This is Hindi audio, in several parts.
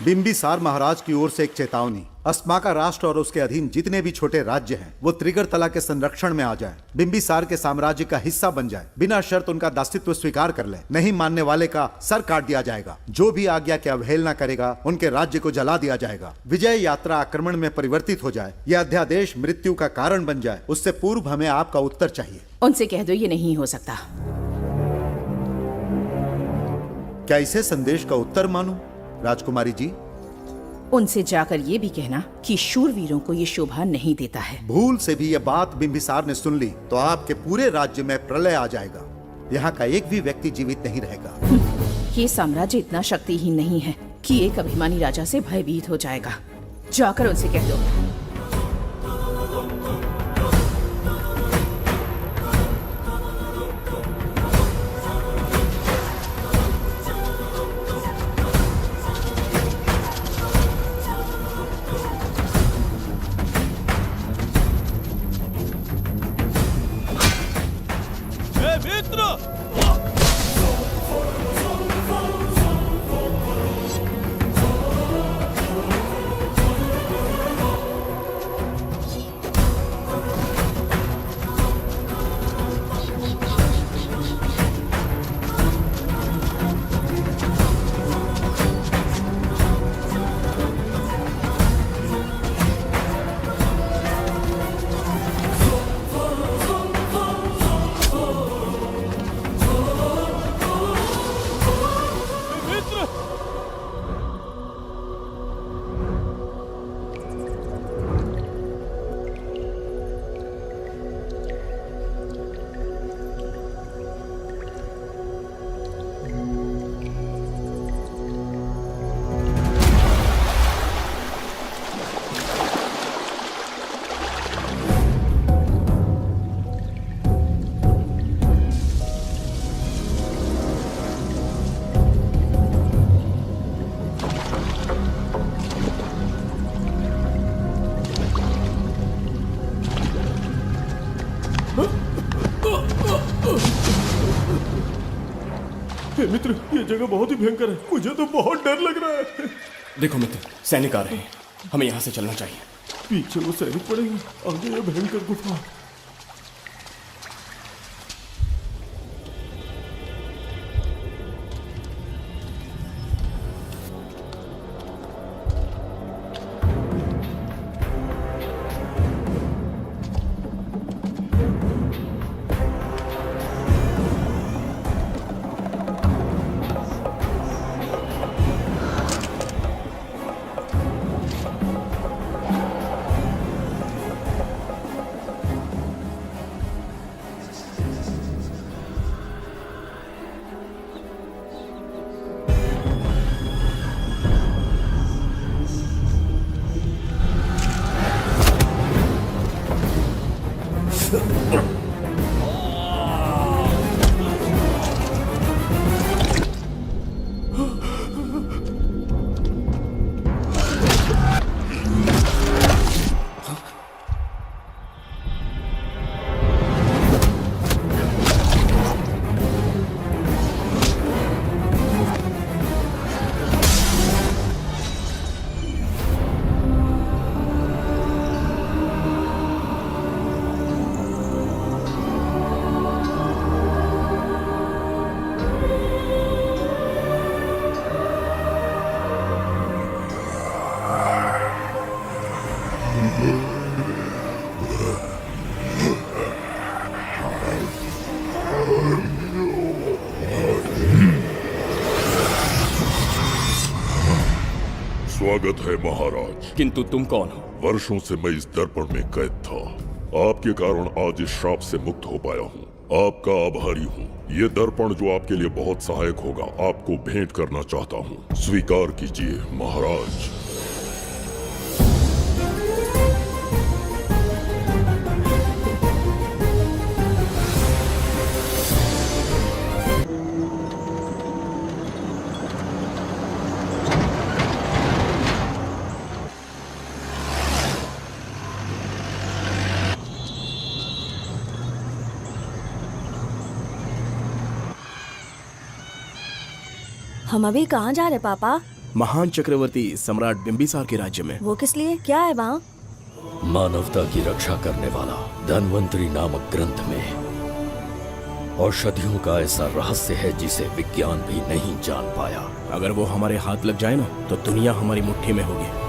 बिंबिसार महाराज की ओर से एक चेतावनी। अस्माका राष्ट्र और उसके अधीन जितने भी छोटे राज्य हैं वो त्रिगर्तला के संरक्षण में आ जाएं, बिंबिसार के साम्राज्य का हिस्सा बन जाए, बिना शर्त उनका दासत्व स्वीकार कर ले। नहीं मानने वाले का सर काट दिया जाएगा। जो भी आज्ञा की अवहेलना करेगा उनके राज्य को जला दिया जाएगा। विजय यात्रा आक्रमण में परिवर्तित हो जाए, यह अध्यादेश मृत्यु का कारण बन जाए, उससे पूर्व हमें आपका उत्तर चाहिए। उनसे कह दो ये नहीं हो सकता। क्या इसे संदेश का उत्तर मानूं, राजकुमारी जी? उनसे जाकर ये भी कहना कि शूरवीरों को ये शोभा नहीं देता है। भूल से भी ये बात बिंबिसार ने सुन ली तो आपके पूरे राज्य में प्रलय आ जाएगा। यहाँ का एक भी व्यक्ति जीवित नहीं रहेगा। ये साम्राज्य इतना शक्तिहीन नहीं है कि एक अभिमानी राजा से भयभीत हो जाएगा। जाकर उनसे कह दो। मित्र, ये जगह बहुत ही भयंकर है। मुझे तो बहुत डर लग रहा है। देखो मित्र, सैनिक आ रहे हैं। हमें यहाँ से चलना चाहिए। पीछे वो सैनिक पड़ेंगे, आगे ये भयंकर गुफा। स्वागत है महाराज। किंतु तुम कौन हो? वर्षों से मैं इस दर्पण में कैद था। आपके कारण आज इस श्राप से मुक्त हो पाया हूँ। आपका आभारी हूँ। ये दर्पण जो आपके लिए बहुत सहायक होगा, आपको भेंट करना चाहता हूँ। स्वीकार कीजिए महाराज। हम अभी कहाँ जा रहे पापा? महान चक्रवर्ती सम्राट बिंबिसार के राज्य में। वो किस लिए, क्या है वहाँ? मानवता की रक्षा करने वाला धन्वंतरी नामक ग्रंथ में औषधियों का ऐसा रहस्य है जिसे विज्ञान भी नहीं जान पाया। अगर वो हमारे हाथ लग जाए ना तो दुनिया हमारी मुट्ठी में होगी।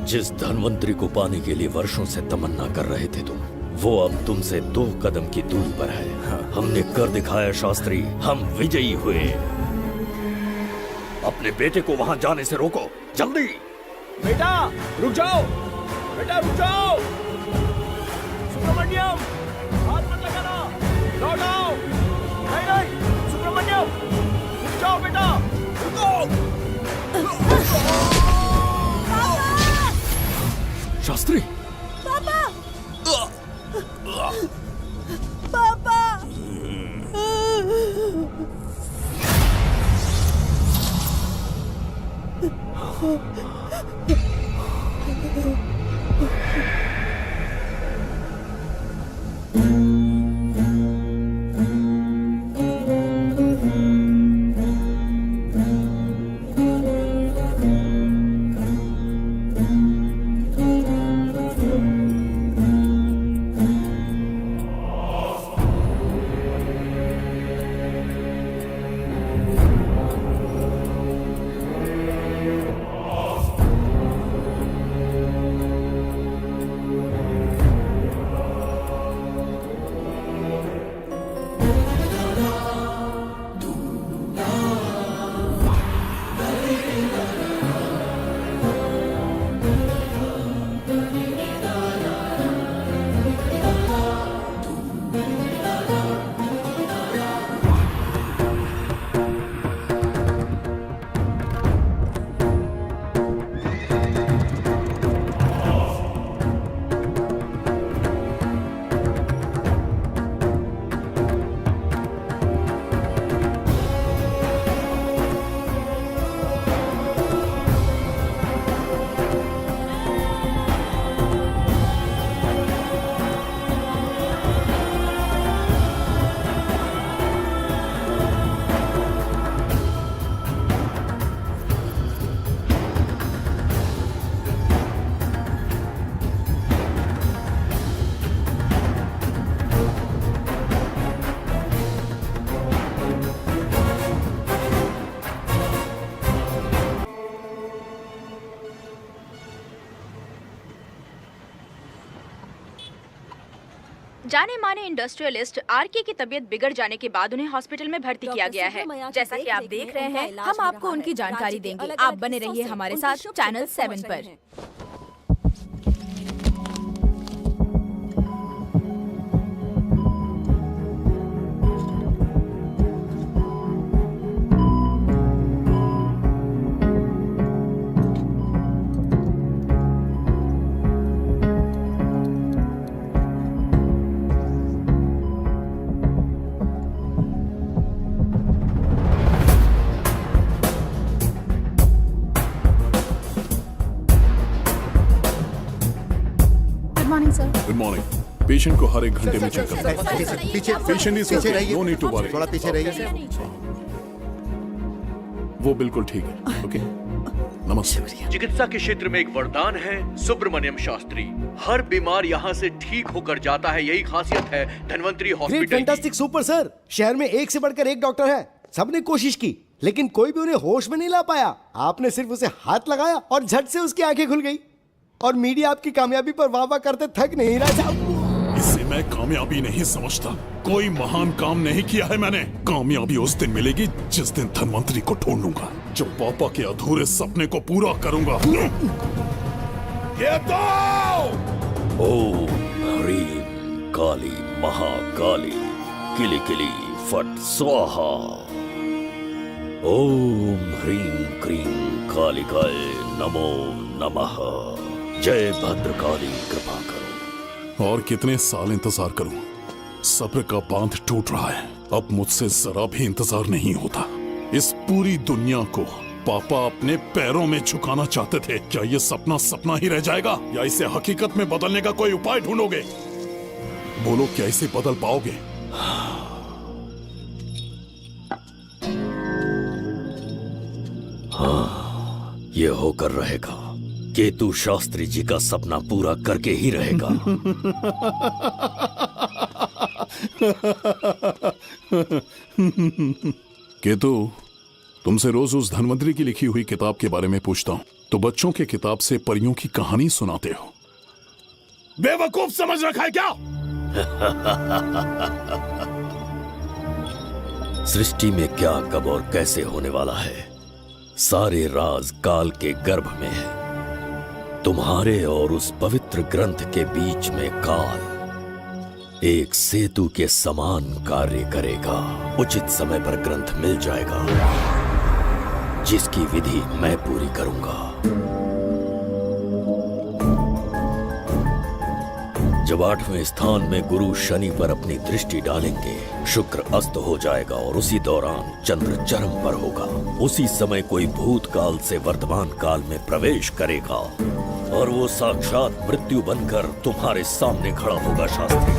जिस धन्वंतरी को पाने के लिए वर्षों से तमन्ना कर रहे थे तुम, वो अब तुमसे 2 कदम की दूरी पर है। हमने कर दिखाया शास्त्री, हम विजयी हुए। अपने बेटे को वहां जाने से रोको, जल्दी। बेटा रुक जाओ, बेटा रुक जाओ। सुब्रमण्यम, हाथ मत लगाना, लौट आओ। नहीं नहीं सुब्रमण्यम, रुक जाओ बेटा, रुको। शास्त्री, पापा! पापा! जाने माने इंडस्ट्रियलिस्ट आरके की तबीयत बिगड़ जाने के बाद उन्हें हॉस्पिटल में भर्ती किया गया है। जैसा कि आप देख रहे हैं, हम आपको उनकी जानकारी देंगे। आप बने रहिए हमारे साथ चैनल 7 पर। Good morning. पेशेंट को हर एक घंटे में चेक करना है। पीछे पेशेंट इज पीछे ओके, रहिए, नो नीड टू वरी। थोड़ा पीछे रहिए। वो बिल्कुल ठीक है। ओके, नमस्ते। चिकित्सा के क्षेत्र में एक वरदान है सुब्रमण्यम शास्त्री। हर बीमार यहाँ से ठीक होकर जाता है, यही खासियत है धन्वंतरी हॉस्पिटल की। Fantastic super sir. शहर में एक से बढ़कर एक डॉक्टर है। सबने कोशिश की लेकिन कोई भी उन्हें होश में नहीं ला पाया। आपने सिर्फ उसे हाथ लगाया और झट से उसकी आंखें खुल गई। और मीडिया आपकी कामयाबी पर वाह वाह करते थक नहीं रहा। इसे मैं कामयाबी नहीं समझता। कोई महान काम नहीं किया है मैंने। कामयाबी उस दिन मिलेगी जिस दिन धन्वंतरी को ढूंढूंगा, जो पापा के अधूरे सपने को पूरा करूंगा। ये तो ओम ह्रीं काली महाकाली किली किली फट स्वाहा। ओम ह्रीं क्रीं कालिकाय नमो नमः। जय भद्रकाली कृपा करो। और कितने साल इंतजार करूं? सब्र का बांध टूट रहा है। अब मुझसे जरा भी इंतजार नहीं होता। इस पूरी दुनिया को पापा अपने पैरों में झुकाना चाहते थे। क्या ये सपना सपना ही रह जाएगा या इसे हकीकत में बदलने का कोई उपाय ढूंढोगे? बोलो, क्या इसे बदल पाओगे? हाँ, ये होकर रहेगा। केतु शास्त्री जी का सपना पूरा करके ही रहेगा। केतु, तुमसे रोज उस धन्वंतरी की लिखी हुई किताब के बारे में पूछता हूँ तो बच्चों के किताब से परियों की कहानी सुनाते हो। बेवकूफ समझ रखा है क्या? सृष्टि में क्या कब और कैसे होने वाला है, सारे राज काल के गर्भ में है। तुम्हारे और उस पवित्र ग्रंथ के बीच में काल एक सेतु के समान कार्य करेगा। उचित समय पर ग्रंथ मिल जाएगा, जिसकी विधि मैं पूरी करूंगा। जब 8वें स्थान में गुरु शनि पर अपनी दृष्टि डालेंगे, शुक्र अस्त हो जाएगा और उसी दौरान चंद्र चरम पर होगा। उसी समय कोई भूतकाल से वर्तमान काल में प्रवेश करेगा और वो साक्षात मृत्यु बनकर तुम्हारे सामने खड़ा होगा। शास्त्री,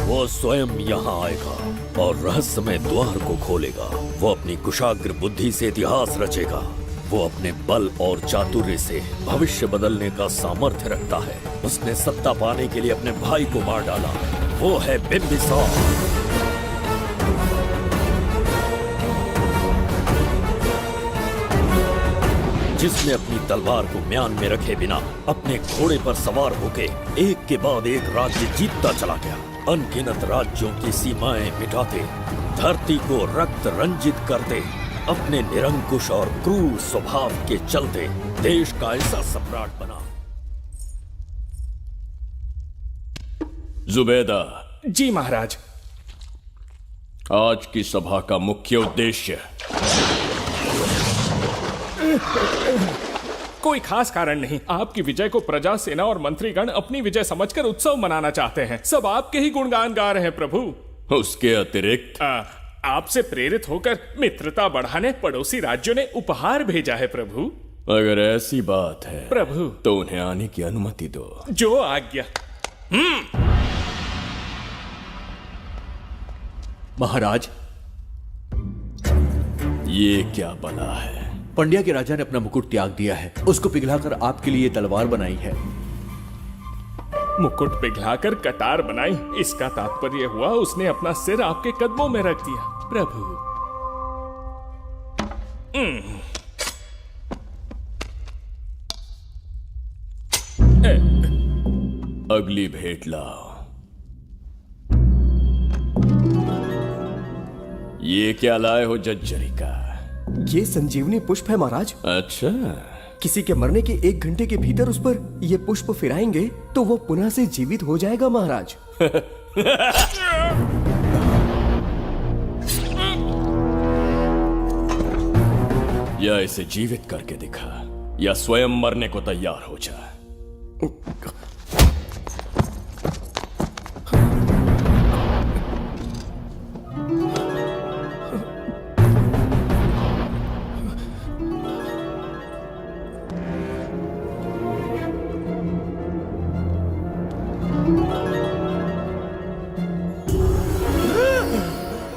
वो स्वयं यहाँ आएगा और रहस्यमय द्वार को खोलेगा। वो अपनी कुशाग्र बुद्धि से इतिहास रचेगा। वो अपने बल और चातुर्य से भविष्य बदलने का सामर्थ्य रखता है। उसने सत्ता पाने के लिए अपने भाई को मार डाला। वो है बिंबिसार। जिसने अपनी तलवार को म्यान में रखे बिना अपने घोड़े पर सवार होके एक के बाद एक राज्य जीतता चला गया। अनगिनत राज्यों की सीमाएं मिटाते, धरती को रक्त रंजित करते, अपने निरंकुश और क्रूर स्वभाव के चलते देश का ऐसा सम्राट बना। जुबैदा। जी महाराज। आज की सभा का मुख्य उद्देश्य कोई खास कारण नहीं। आपकी विजय को प्रजा, सेना और मंत्रीगण अपनी विजय समझकर उत्सव मनाना चाहते हैं। सब आपके ही गुणगान गा रहे हैं प्रभु। उसके अतिरिक्त आपसे प्रेरित होकर मित्रता बढ़ाने पड़ोसी राज्यों ने उपहार भेजा है प्रभु। अगर ऐसी बात है प्रभु तो उन्हें आने की अनुमति दो। जो आज्ञा। महाराज, ये क्या बला है? पंड्या के राजा ने अपना मुकुट त्याग दिया है। उसको पिघलाकर आपके लिए तलवार बनाई है। मुकुट पिघलाकर कटार बनाई, इसका तात्पर्य हुआ उसने अपना सिर आपके कदमों में रख दिया प्रभु। अगली भेंट लाओ। ये क्या लाए हो जज्जरी का? ये संजीवनी पुष्प है महाराज। अच्छा, किसी के मरने के 1 घंटे के भीतर उस पर ये पुष्प फिराएंगे तो वो पुनः से जीवित हो जाएगा महाराज। या इसे जीवित करके दिखा या स्वयं मरने को तैयार हो जा।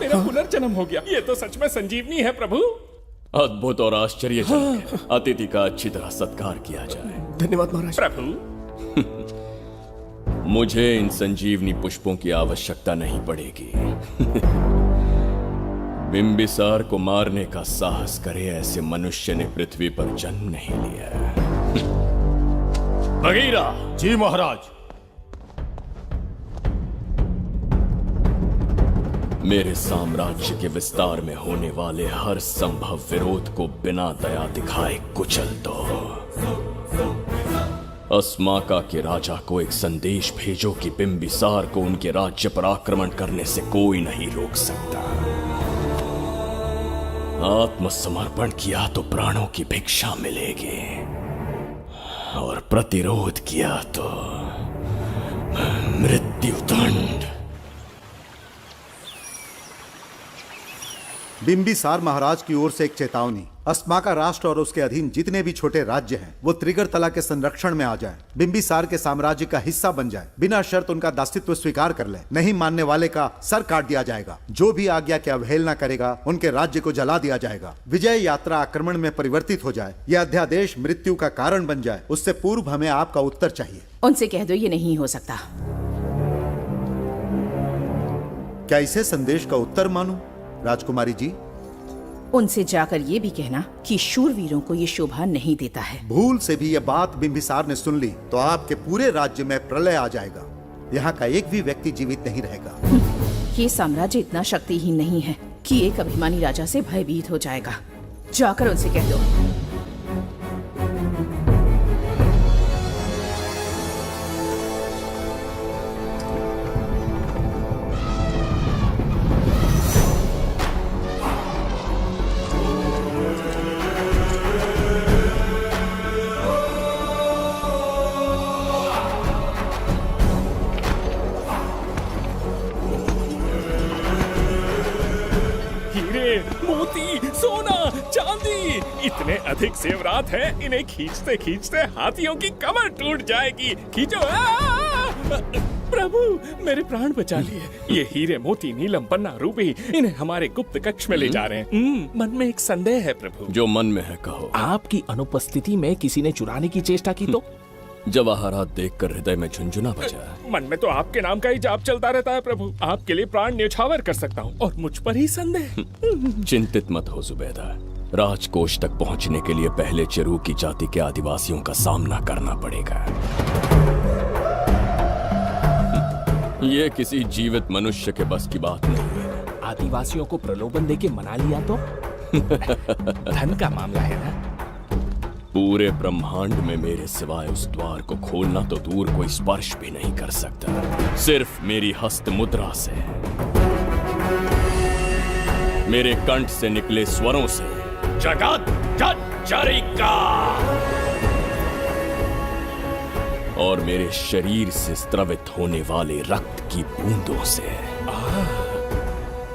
मेरा पुनर्जन्म हो गया। ये तो सच में संजीवनी है प्रभु। अद्भुत और आश्चर्यजनक है। अतिथि का अच्छी तरह सत्कार किया जाए। धन्यवाद महाराज। प्रभु, मुझे इन संजीवनी पुष्पों की आवश्यकता नहीं पड़ेगी। बिंबिसार को मारने का साहस करे ऐसे मनुष्य ने पृथ्वी पर जन्म नहीं लिया। बगीरा। जी महाराज। मेरे साम्राज्य के विस्तार में होने वाले हर संभव विरोध को बिना दया दिखाए कुचल दो। अस्माका के राजा को एक संदेश भेजो कि बिंबिसार को उनके राज्य पर आक्रमण करने से कोई नहीं रोक सकता। आत्मसमर्पण किया तो प्राणों की भिक्षा मिलेगी और प्रतिरोध किया तो मृत्युदंड। बिंबिसार महाराज की ओर से एक चेतावनी। अस्माका राष्ट्र और उसके अधीन जितने भी छोटे राज्य हैं वो त्रिगर तला के संरक्षण में आ जाएं, बिंबिसार के साम्राज्य का हिस्सा बन जाए, बिना शर्त उनका दासित्व स्वीकार कर ले। नहीं मानने वाले का सर काट दिया जाएगा। जो भी आज्ञा की अवहेलना करेगा उनके राज्य को जला दिया जाएगा। विजय यात्रा आक्रमण में परिवर्तित हो जाए, यह अध्यादेश मृत्यु का कारण बन जाए, उससे पूर्व हमें आपका उत्तर चाहिए। उनसे कह दो ये नहीं हो सकता। क्या इसे संदेश का उत्तर मानूं? राजकुमारी जी, उनसे जाकर ये भी कहना कि शूरवीरों को ये शोभा नहीं देता है। भूल से भी ये बात बिंबिसार ने सुन ली तो आपके पूरे राज्य में प्रलय आ जाएगा। यहाँ का एक भी व्यक्ति जीवित नहीं रहेगा। ये साम्राज्य इतना शक्तिहीन नहीं है कि एक अभिमानी राजा से भयभीत हो जाएगा। जाकर उनसे कह दो। मोती, सोना, चांदी, इतने अधिक जेवरात हैं, इन्हें खींचते खींचते हाथियों की कमर टूट जाएगी। खींचो। प्रभु, मेरे प्राण बचा लिए। ये हीरे, मोती, नीलम, पन्ना, रूबी, इन्हें हमारे गुप्त कक्ष में ले जा रहे हैं। मन में एक संदेह है प्रभु। जो मन में है कहो। आपकी अनुपस्थिति में किसी ने चुराने की चेष्टा की तो? जवाहरात देखकर हृदय में झुंझुना बजा। मन में तो आपके नाम का ही जाप चलता रहता है प्रभु। आपके लिए प्राण न्यौछावर कर सकता हूँ और मुझ पर ही संदेह। चिंतित मत हो जुबैदा। राजकोष तक पहुँचने के लिए पहले चिरूकी जाति के आदिवासियों का सामना करना पड़ेगा। ये किसी जीवित मनुष्य के बस की बात नहीं है। आदिवासियों को प्रलोभन देके मना लिया तो? धन का मामला है ना? पूरे ब्रह्मांड में मेरे सिवाय उस द्वार को खोलना तो दूर कोई स्पर्श भी नहीं कर सकता। सिर्फ मेरी हस्त मुद्रा से, मेरे कंठ से निकले स्वरों से जगत जज्जरिका और मेरे शरीर से स्त्रवित होने वाले रक्त की बूंदों से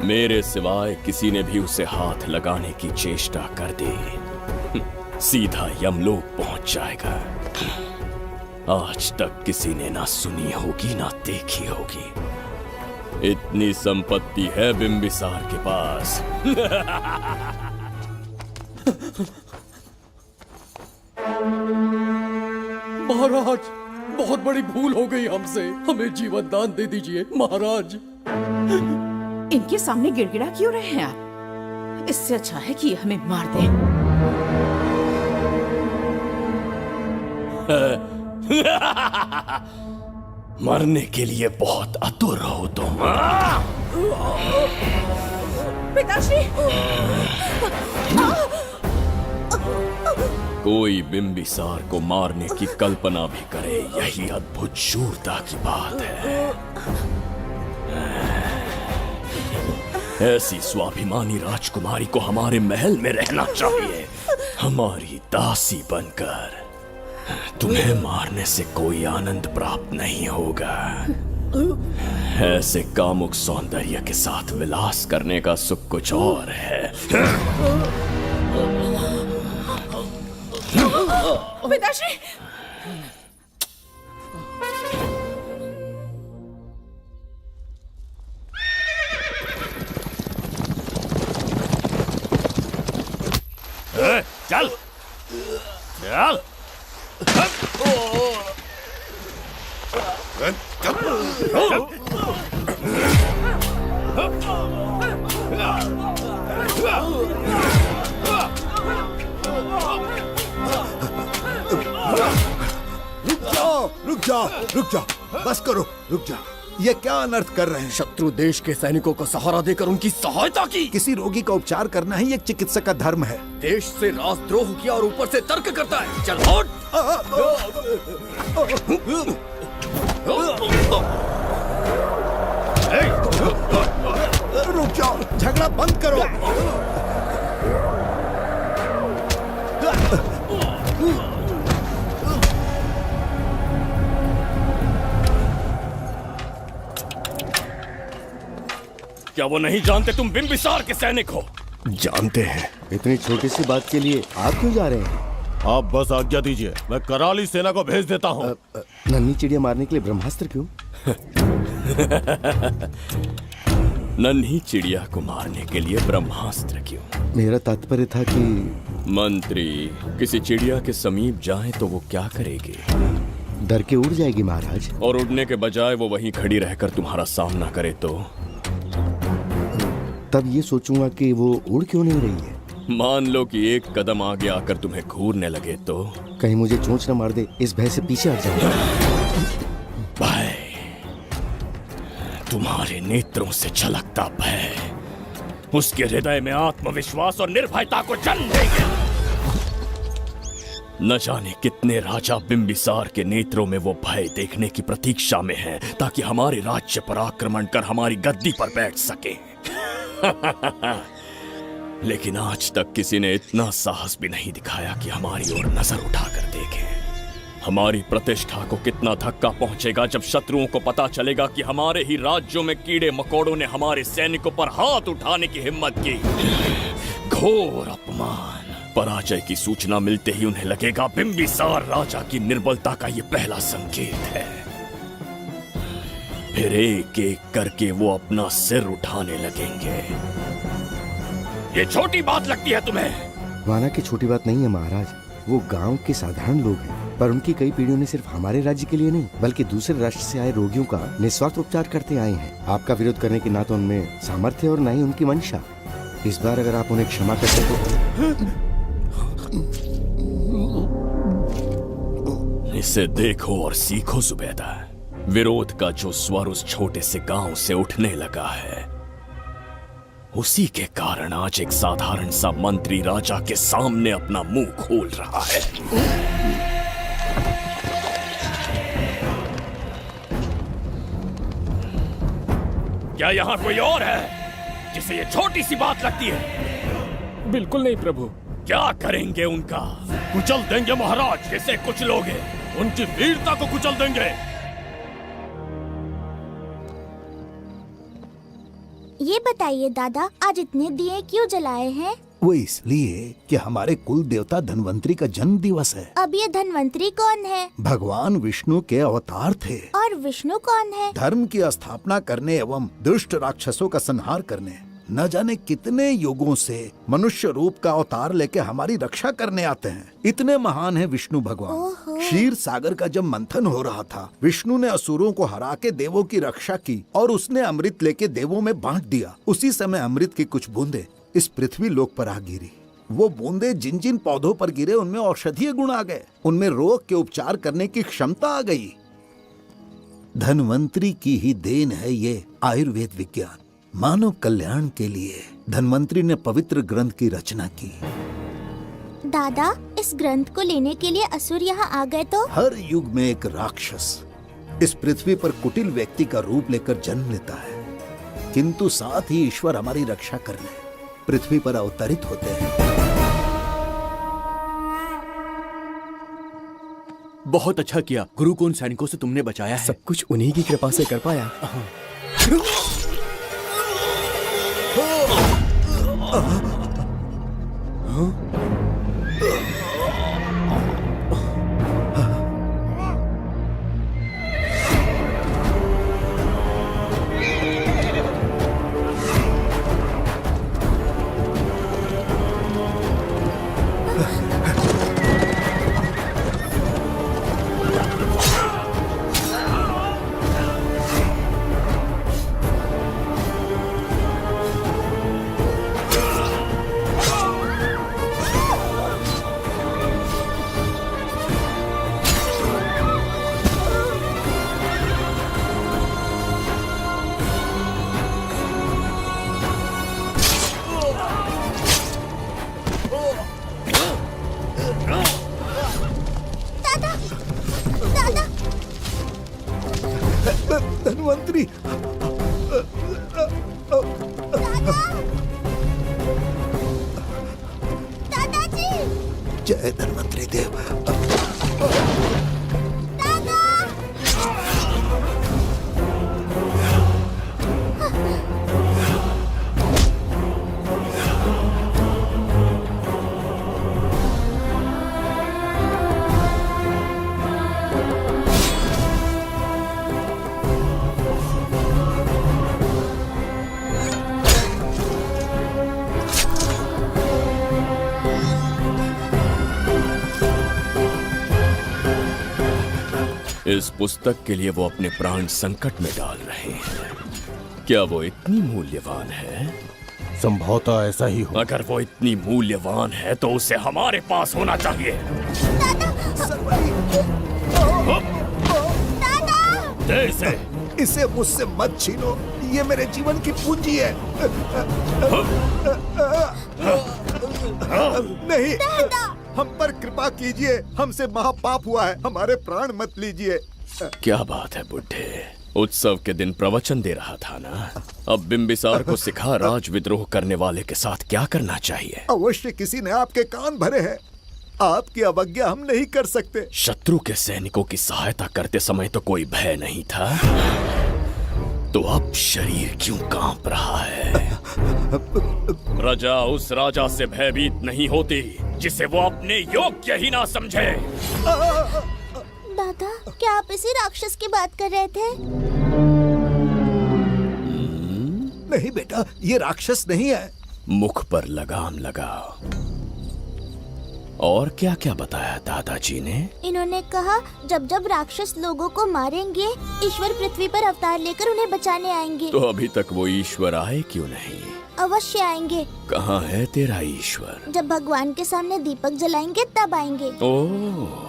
मेरे सिवाय किसी ने भी उसे हाथ लगाने की चेष्टा कर दी सीधा यमलोक पहुंच जाएगा। आज तक किसी ने ना सुनी होगी ना देखी होगी। इतनी संपत्ति है बिंबिसार के पास। महाराज, बहुत बड़ी भूल हो गई हमसे। हमें जीवन दान दे दीजिए महाराज। इनके सामने गिड़गिड़ा क्यों रहे हैं आप? इससे अच्छा है कि हमें मार दें। मरने के लिए बहुत आतुर हो तुम। पिताश्री! कोई बिंबिसार को मारने की कल्पना भी करे, यही अद्भुत शूरता की बात है। ऐसी स्वाभिमानी राजकुमारी को हमारे महल में रहना चाहिए, हमारी दासी बनकर। तुम्हें मारने से कोई आनंद प्राप्त नहीं होगा। ऐसे कामुक सौंदर्य के साथ विलास करने का सुख कुछ और है। पिताश्री! चल चल। रुक जाओ, बस करो, रुक जाओ। ये क्या अनर्थ कर रहे हैं? शत्रु देश के सैनिकों को सहारा देकर उनकी सहायता की। किसी रोगी का उपचार करना ही एक चिकित्सक का धर्म है। देश से राजद्रोह किया और ऊपर से तर्क करता है। चल हट! रुक जाओ, झगड़ा बंद करो। क्या वो नहीं जानते तुम बिंबिसार के सैनिक हो? जानते हैं। इतनी छोटी सी बात के लिए आप क्यों जा रहे हैं? आप बस आज्ञा दीजिए, मैं कराली सेना को भेज देता हूँ। नन्ही चिड़िया मारने के लिए ब्रह्मास्त्र क्यों? नन्ही चिड़िया को मारने के लिए ब्रह्मास्त्र क्यों? मेरा तात्पर्य था कि मंत्री किसी चिड़िया के समीप जाए तो वो क्या करेगी? डर के उड़ जाएगी महाराज। और उड़ने के बजाय वो वहीं खड़ी रहकर तुम्हारा सामना करे तो? तब ये सोचूंगा कि वो उड़ क्यों नहीं रही है। मान लो कि एक कदम आगे आकर तुम्हें घूरने लगे तो? कहीं मुझे चोंच न मार दे, इस भय से पीछे हट जाऊंगा। भय, तुम्हारे नेत्रों से झलकता भय उसके हृदय में आत्मविश्वास और निर्भयता को जन्म देंगे। न जाने कितने राजा बिंबिसार के नेत्रों में वो भय देखने की प्रतीक्षा में हैं, ताकि हमारे राज्य पर आक्रमण कर हमारी गद्दी पर बैठ सके। लेकिन आज तक किसी ने इतना साहस भी नहीं दिखाया कि हमारी ओर नजर उठाकर देखे। हमारी प्रतिष्ठा को कितना धक्का पहुंचेगा जब शत्रुओं को पता चलेगा कि हमारे ही राज्यों में कीड़े मकोड़ों ने हमारे सैनिकों पर हाथ उठाने की हिम्मत की। घोर अपमान। पराजय की सूचना मिलते ही उन्हें लगेगा बिंबिसार राजा की निर्बलता का ये पहला संकेत है। फिर एक एक करके वो अपना सिर उठाने लगेंगे। ये छोटी बात लगती है तुम्हें? माना कि छोटी बात नहीं है महाराज। वो गांव के साधारण लोग हैं, पर उनकी कई पीढ़ियों ने सिर्फ हमारे राज्य के लिए नहीं बल्कि दूसरे राष्ट्र से आए रोगियों का निस्वार्थ उपचार करते आए हैं। आपका विरोध करने की ना तो उनमें सामर्थ्य और ना ही उनकी मंशा। इस बार अगर आप उन्हें क्षमा करते तो। इसे देखो और सीखो जुबैदा। विरोध का जो स्वर उस छोटे से गांव से उठने लगा है, उसी के कारण आज एक साधारण सा मंत्री राजा के सामने अपना मुंह खोल रहा है। क्या यहाँ कोई और है जिसे ये छोटी सी बात लगती है? बिल्कुल नहीं प्रभु। क्या करेंगे उनका? कुचल देंगे महाराज। कैसे कुचलोगे? उनकी वीरता को कुचल देंगे। ये बताइए दादा, आज इतने दिए क्यों जलाए हैं? वो इसलिए कि हमारे कुल देवता धन्वंतरी का जन्म दिवस है। अब ये धन्वंतरी कौन है? भगवान विष्णु के अवतार थे। और विष्णु कौन है? धर्म की स्थापना करने एवं दुष्ट राक्षसों का संहार करने न जाने कितने युगों से मनुष्य रूप का अवतार लेके हमारी रक्षा करने आते हैं। इतने महान है विष्णु भगवान। क्षीर सागर का जब मंथन हो रहा था, विष्णु ने असुरों को हरा के देवों की रक्षा की और उसने अमृत लेके देवों में बांट दिया। उसी समय अमृत की कुछ बूंदे इस पृथ्वी लोक पर आ गिरी। वो बूंदे जिन जिन पौधों पर गिरे उनमें औषधीय गुण आ गए, उनमें रोग के उपचार करने की क्षमता आ गई। धन्वंतरी की ही देन है ये आयुर्वेद विज्ञान। मानव कल्याण के लिए धन्वंतरी ने पवित्र ग्रंथ की रचना की। दादा, इस ग्रंथ को लेने के लिए असुर यहाँ आ गए तो? हर युग में एक राक्षस इस पृथ्वी पर कुटिल व्यक्ति का रूप लेकर जन्म लेता है, किंतु साथ ही ईश्वर हमारी रक्षा करने पृथ्वी पर अवतरित होते हैं। बहुत अच्छा किया गुरु को उन सैनिकों से तुमने बचाया है। सब कुछ उन्हीं की कृपा से कर पाया। धन्वंतरी, दादाजी! जय धन्वंतरी देव। इस पुस्तक के लिए वो अपने प्राण संकट में डाल रहे हैं। क्या वो इतनी मूल्यवान है? संभवतः ऐसा ही हो। अगर वो इतनी मूल्यवान है तो उसे हमारे पास होना चाहिए। दे इसे। इसे मुझसे मत छीनो, ये मेरे जीवन की पूंजी है। नहीं, हम पर कृपा कीजिए, हमसे महापाप हुआ है, हमारे प्राण मत लीजिए। क्या बात है बुड्ढे, उत्सव के दिन प्रवचन दे रहा था ना। अब बिंबिसार को सिखा राज विद्रोह करने वाले के साथ क्या करना चाहिए। अवश्य किसी ने आपके कान भरे हैं, आपकी अवज्ञा हम नहीं कर सकते। शत्रु के सैनिकों की सहायता करते समय तो कोई भय नहीं था, तो अब शरीर क्यों कांप रहा है? प्रजा उस राजा से भयभीत नहीं होती जिसे वो अपने योग्य ही ना समझे। दादा, क्या आप इसी राक्षस की बात कर रहे थे? नहीं बेटा, ये राक्षस नहीं है। मुख पर लगाम लगाओ। और क्या क्या बताया दादाजी ने? इन्होंने कहा जब जब राक्षस लोगों को मारेंगे, ईश्वर पृथ्वी पर अवतार लेकर उन्हें बचाने आएंगे। तो अभी तक वो ईश्वर आए क्यों नहीं? अवश्य आएंगे। कहाँ है तेरा ईश्वर? जब भगवान के सामने दीपक जलाएंगे तब आएंगे। ओह,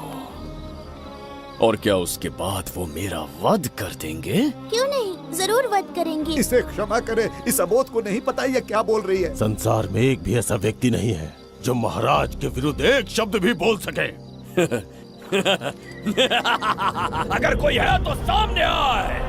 और क्या उसके बाद वो मेरा वध कर देंगे? क्यों नहीं, जरूर वध करेंगे। इसे क्षमा करे, इस अबोध को नहीं पता ये क्या बोल रही है। संसार में एक भी ऐसा व्यक्ति नहीं है जो महाराज के विरुद्ध एक शब्द भी बोल सके। अगर कोई है तो सामने आए।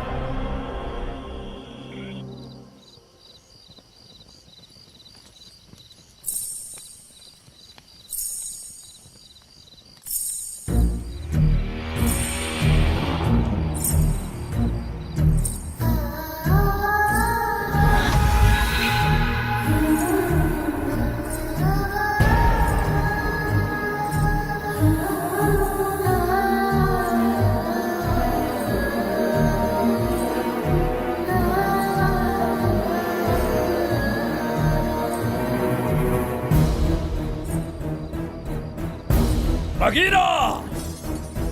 बगीरा!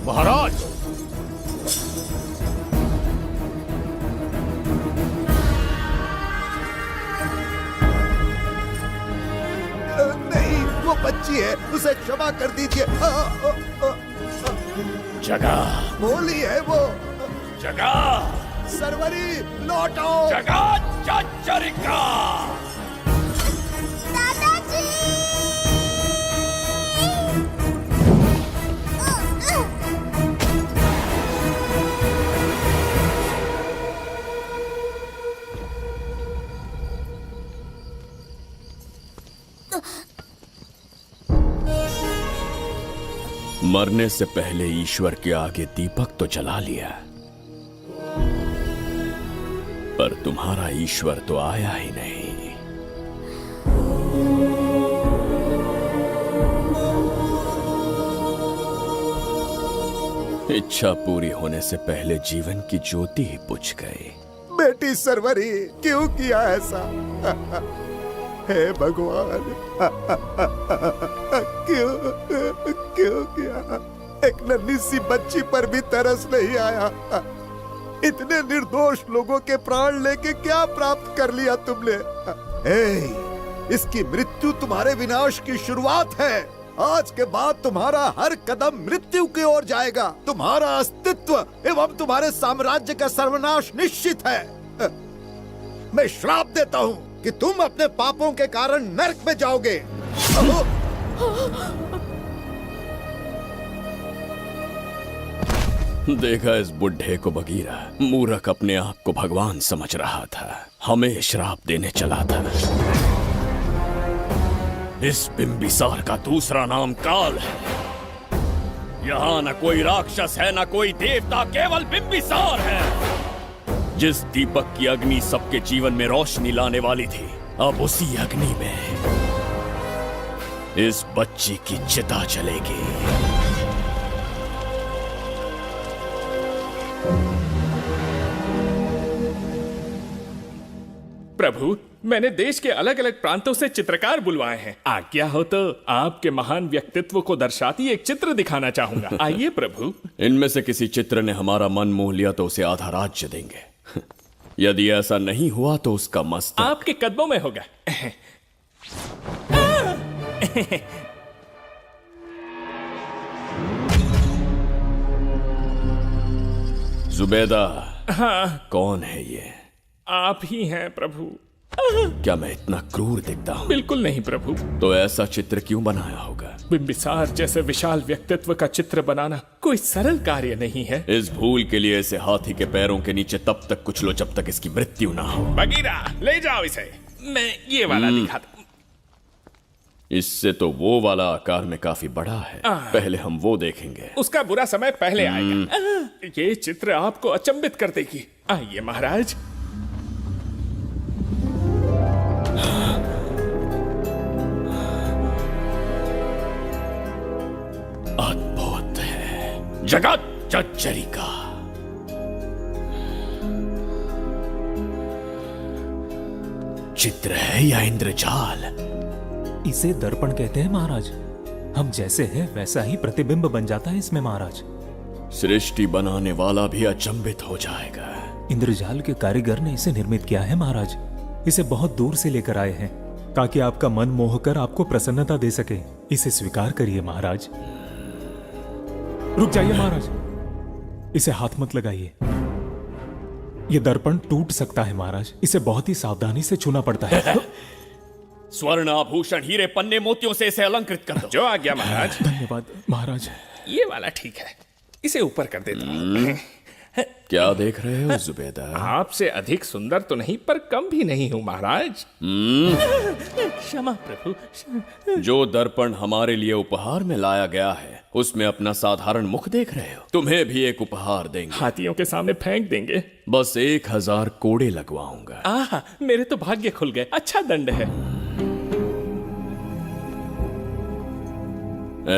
महाराज! नहीं, वो बच्ची है, उसे क्षमा कर दीजिए। जगह भोली है वो। जगह सरवरी लौटो। जगह चचरिका। दादाजी। मरने से पहले ईश्वर के आगे दीपक तो जला लिया, पर तुम्हारा ईश्वर तो आया ही नहीं। इच्छा पूरी होने से पहले जीवन की ज्योति ही बुझ गई। बेटी सरवरी, क्यों किया ऐसा? हे भगवान, क्यों किया? एक नन्ही सी बच्ची पर भी तरस नहीं आया। इतने निर्दोष लोगों के प्राण लेके क्या प्राप्त कर लिया तुमने? इसकी मृत्यु तुम्हारे विनाश की शुरुआत है। आज के बाद तुम्हारा हर कदम मृत्यु की ओर जाएगा। तुम्हारा अस्तित्व एवं तुम्हारे साम्राज्य का सर्वनाश निश्चित है। मैं श्राप देता हूँ कि तुम अपने पापों के कारण नरक में जाओगे। देखा इस बुढ़े को बगीरा, मूर्ख अपने आप को भगवान समझ रहा था, हमें श्राप देने चला था। इस बिंबिसार का दूसरा नाम काल है। यहाँ न कोई राक्षस है न कोई देवता, केवल बिंबिसार है। जिस दीपक की अग्नि सबके जीवन में रोशनी लाने वाली थी, अब उसी अग्नि में इस बच्ची की चिता जलेगी। प्रभु, मैंने देश के अलग अलग प्रांतों से चित्रकार बुलवाए हैं। आज्ञा हो तो आपके महान व्यक्तित्व को दर्शाती एक चित्र दिखाना चाहूंगा। आइए प्रभु। इनमें से किसी चित्र ने हमारा मन मोह लिया तो उसे आधा राज्य देंगे। यदि ऐसा नहीं हुआ तो उसका मस्तक आपके कदमों में होगा। जुबैदा। हाँ। कौन है ये? आप ही हैं प्रभु। क्या मैं इतना क्रूर दिखता हूँ? बिल्कुल नहीं प्रभु। तो ऐसा चित्र क्यों बनाया होगा? बिंबिसार जैसे विशाल व्यक्तित्व का चित्र बनाना कोई सरल कार्य नहीं है। इस भूल के लिए इसे हाथी के पैरों के नीचे तब तक कुचलो जब तक इसकी मृत्यु ना हो। बगीरा, ले जाओ इसे। मैं ये वाला दिखाता। इससे तो वो वाला आकार में काफी बड़ा है। पहले हम वो देखेंगे। उसका बुरा समय पहले आएगा। ये चित्र आपको अचंभित कर देगी। आइए महाराज। अद्भुत है। जगत चचरिका। चित्र है या इंद्रजाल? इसे दर्पण कहते हैं महाराज। हम जैसे हैं वैसा ही प्रतिबिंब बन जाता है इसमें महाराज। सृष्टि बनाने वाला भी अचंभित हो जाएगा। इंद्रजाल के कारीगर ने इसे निर्मित किया है महाराज। इसे बहुत दूर से लेकर आए हैं ताकि आपका मन मोह कर आपको प्रसन्नता दे सके। इसे स्वीकार करिए महाराज। रुक जाइए महाराज, इसे हाथ मत लगाइए। ये दर्पण टूट सकता है महाराज। इसे बहुत ही सावधानी से छूना पड़ता है। स्वर्ण आभूषण हीरे पन्ने मोतियों से इसे अलंकृत कर दो। जो आज्ञा महाराज। धन्यवाद महाराज। ये वाला ठीक है, इसे ऊपर कर देता हूं। क्या देख रहे हो जुबैदा? आपसे अधिक सुंदर तो नहीं पर कम भी नहीं हूं महाराज। क्षमा प्रभु। जो दर्पण हमारे लिए उपहार में लाया गया है उसमें अपना साधारण मुख देख रहे हो। तुम्हें भी एक उपहार देंगे। हाथियों के सामने फेंक देंगे। बस 1000 कोड़े लगवाऊंगा। आहा, मेरे तो भाग्य खुल गए। अच्छा दंड है।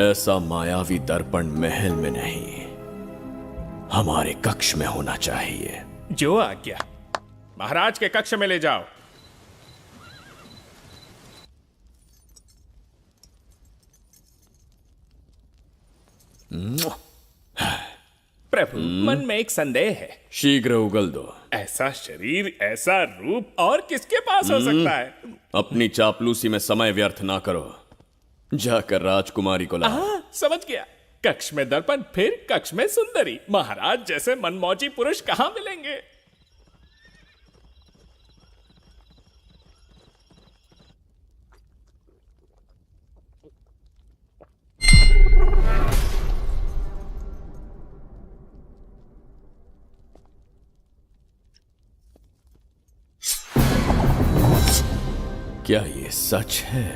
ऐसा मायावी दर्पण महल में नहीं, हमारे कक्ष में होना चाहिए। जो आज्ञा। महाराज के कक्ष में ले जाओ। प्रभु, मन में एक संदेह है। शीघ्र उगल दो। ऐसा शरीर, ऐसा रूप और किसके पास हो सकता है? अपनी चापलूसी में समय व्यर्थ ना करो। जाकर राजकुमारी को लाओ। समझ गया। कक्ष में दर्पण फिर कक्ष में सुंदरी। महाराज जैसे मनमौजी पुरुष कहां मिलेंगे। क्या ये सच है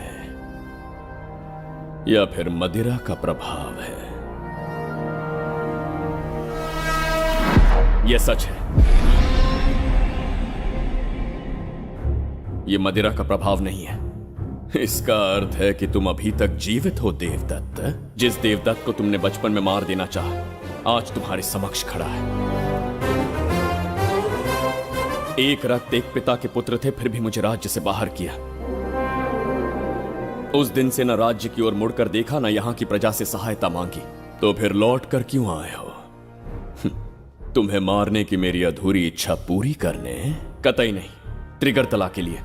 या फिर मदिरा का प्रभाव है? यह सच है। यह मदिरा का प्रभाव नहीं है। इसका अर्थ है कि तुम अभी तक जीवित हो देवदत्त। जिस देवदत्त को तुमने बचपन में मार देना चाहा, आज तुम्हारे समक्ष खड़ा है। एक रक्त एक पिता के पुत्र थे, फिर भी मुझे राज्य से बाहर किया। उस दिन से न राज्य की ओर मुड़कर देखा, न यहां की प्रजा से सहायता मांगी। तो फिर लौट कर क्यों आए हो? तुम्हें मारने की मेरी अधूरी इच्छा पूरी करने? कतई नहीं, त्रिगर्तला के लिए।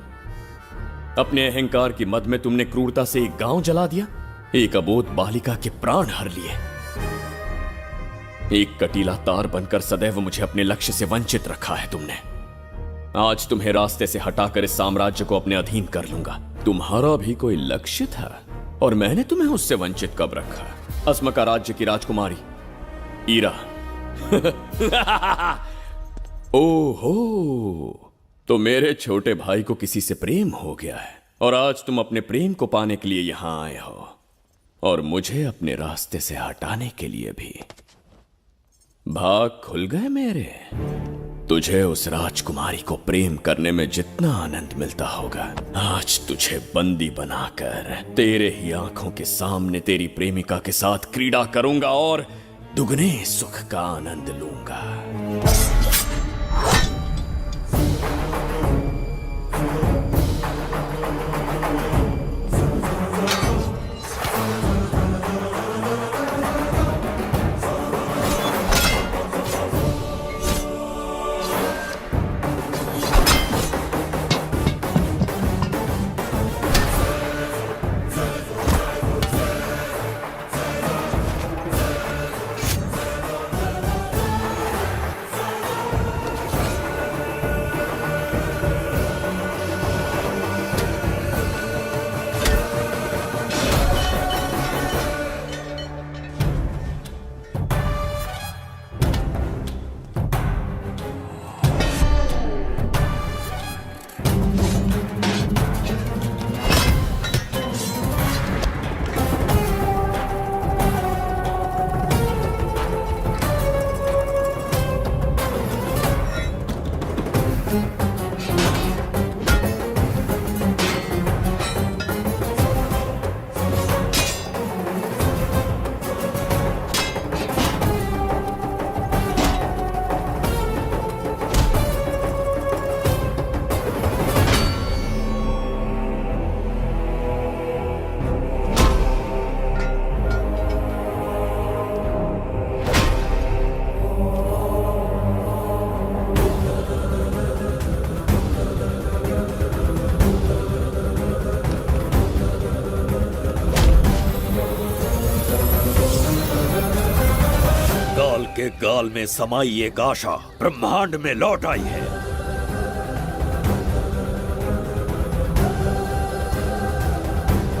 अपने अहंकार की मद में तुमने क्रूरता से एक गांव जला दिया, एक अबोध बालिका के प्राण हर लिए। एक कटीला तार बनकर सदैव मुझे अपने लक्ष्य से वंचित रखा है तुमने। आज तुम्हें रास्ते से हटाकर इस साम्राज्य को अपने अधीन कर लूंगा। तुम्हारा भी कोई लक्ष्य था और मैंने तुम्हें उससे वंचित कब रखा? अस्मका राज्य की राजकुमारी ईरा। ओहो, तो मेरे छोटे भाई को किसी से प्रेम हो गया है और आज तुम अपने प्रेम को पाने के लिए यहां आए हो और मुझे अपने रास्ते से हटाने के लिए भी। भाग खुल गए मेरे। तुझे उस राजकुमारी को प्रेम करने में जितना आनंद मिलता होगा, आज तुझे बंदी बनाकर तेरे ही आंखों के सामने तेरी प्रेमिका के साथ क्रीड़ा करूंगा और दुगने सुख का आनंद लूंगा। के गाल में समाई एक आशा ब्रह्मांड में लौट आई है।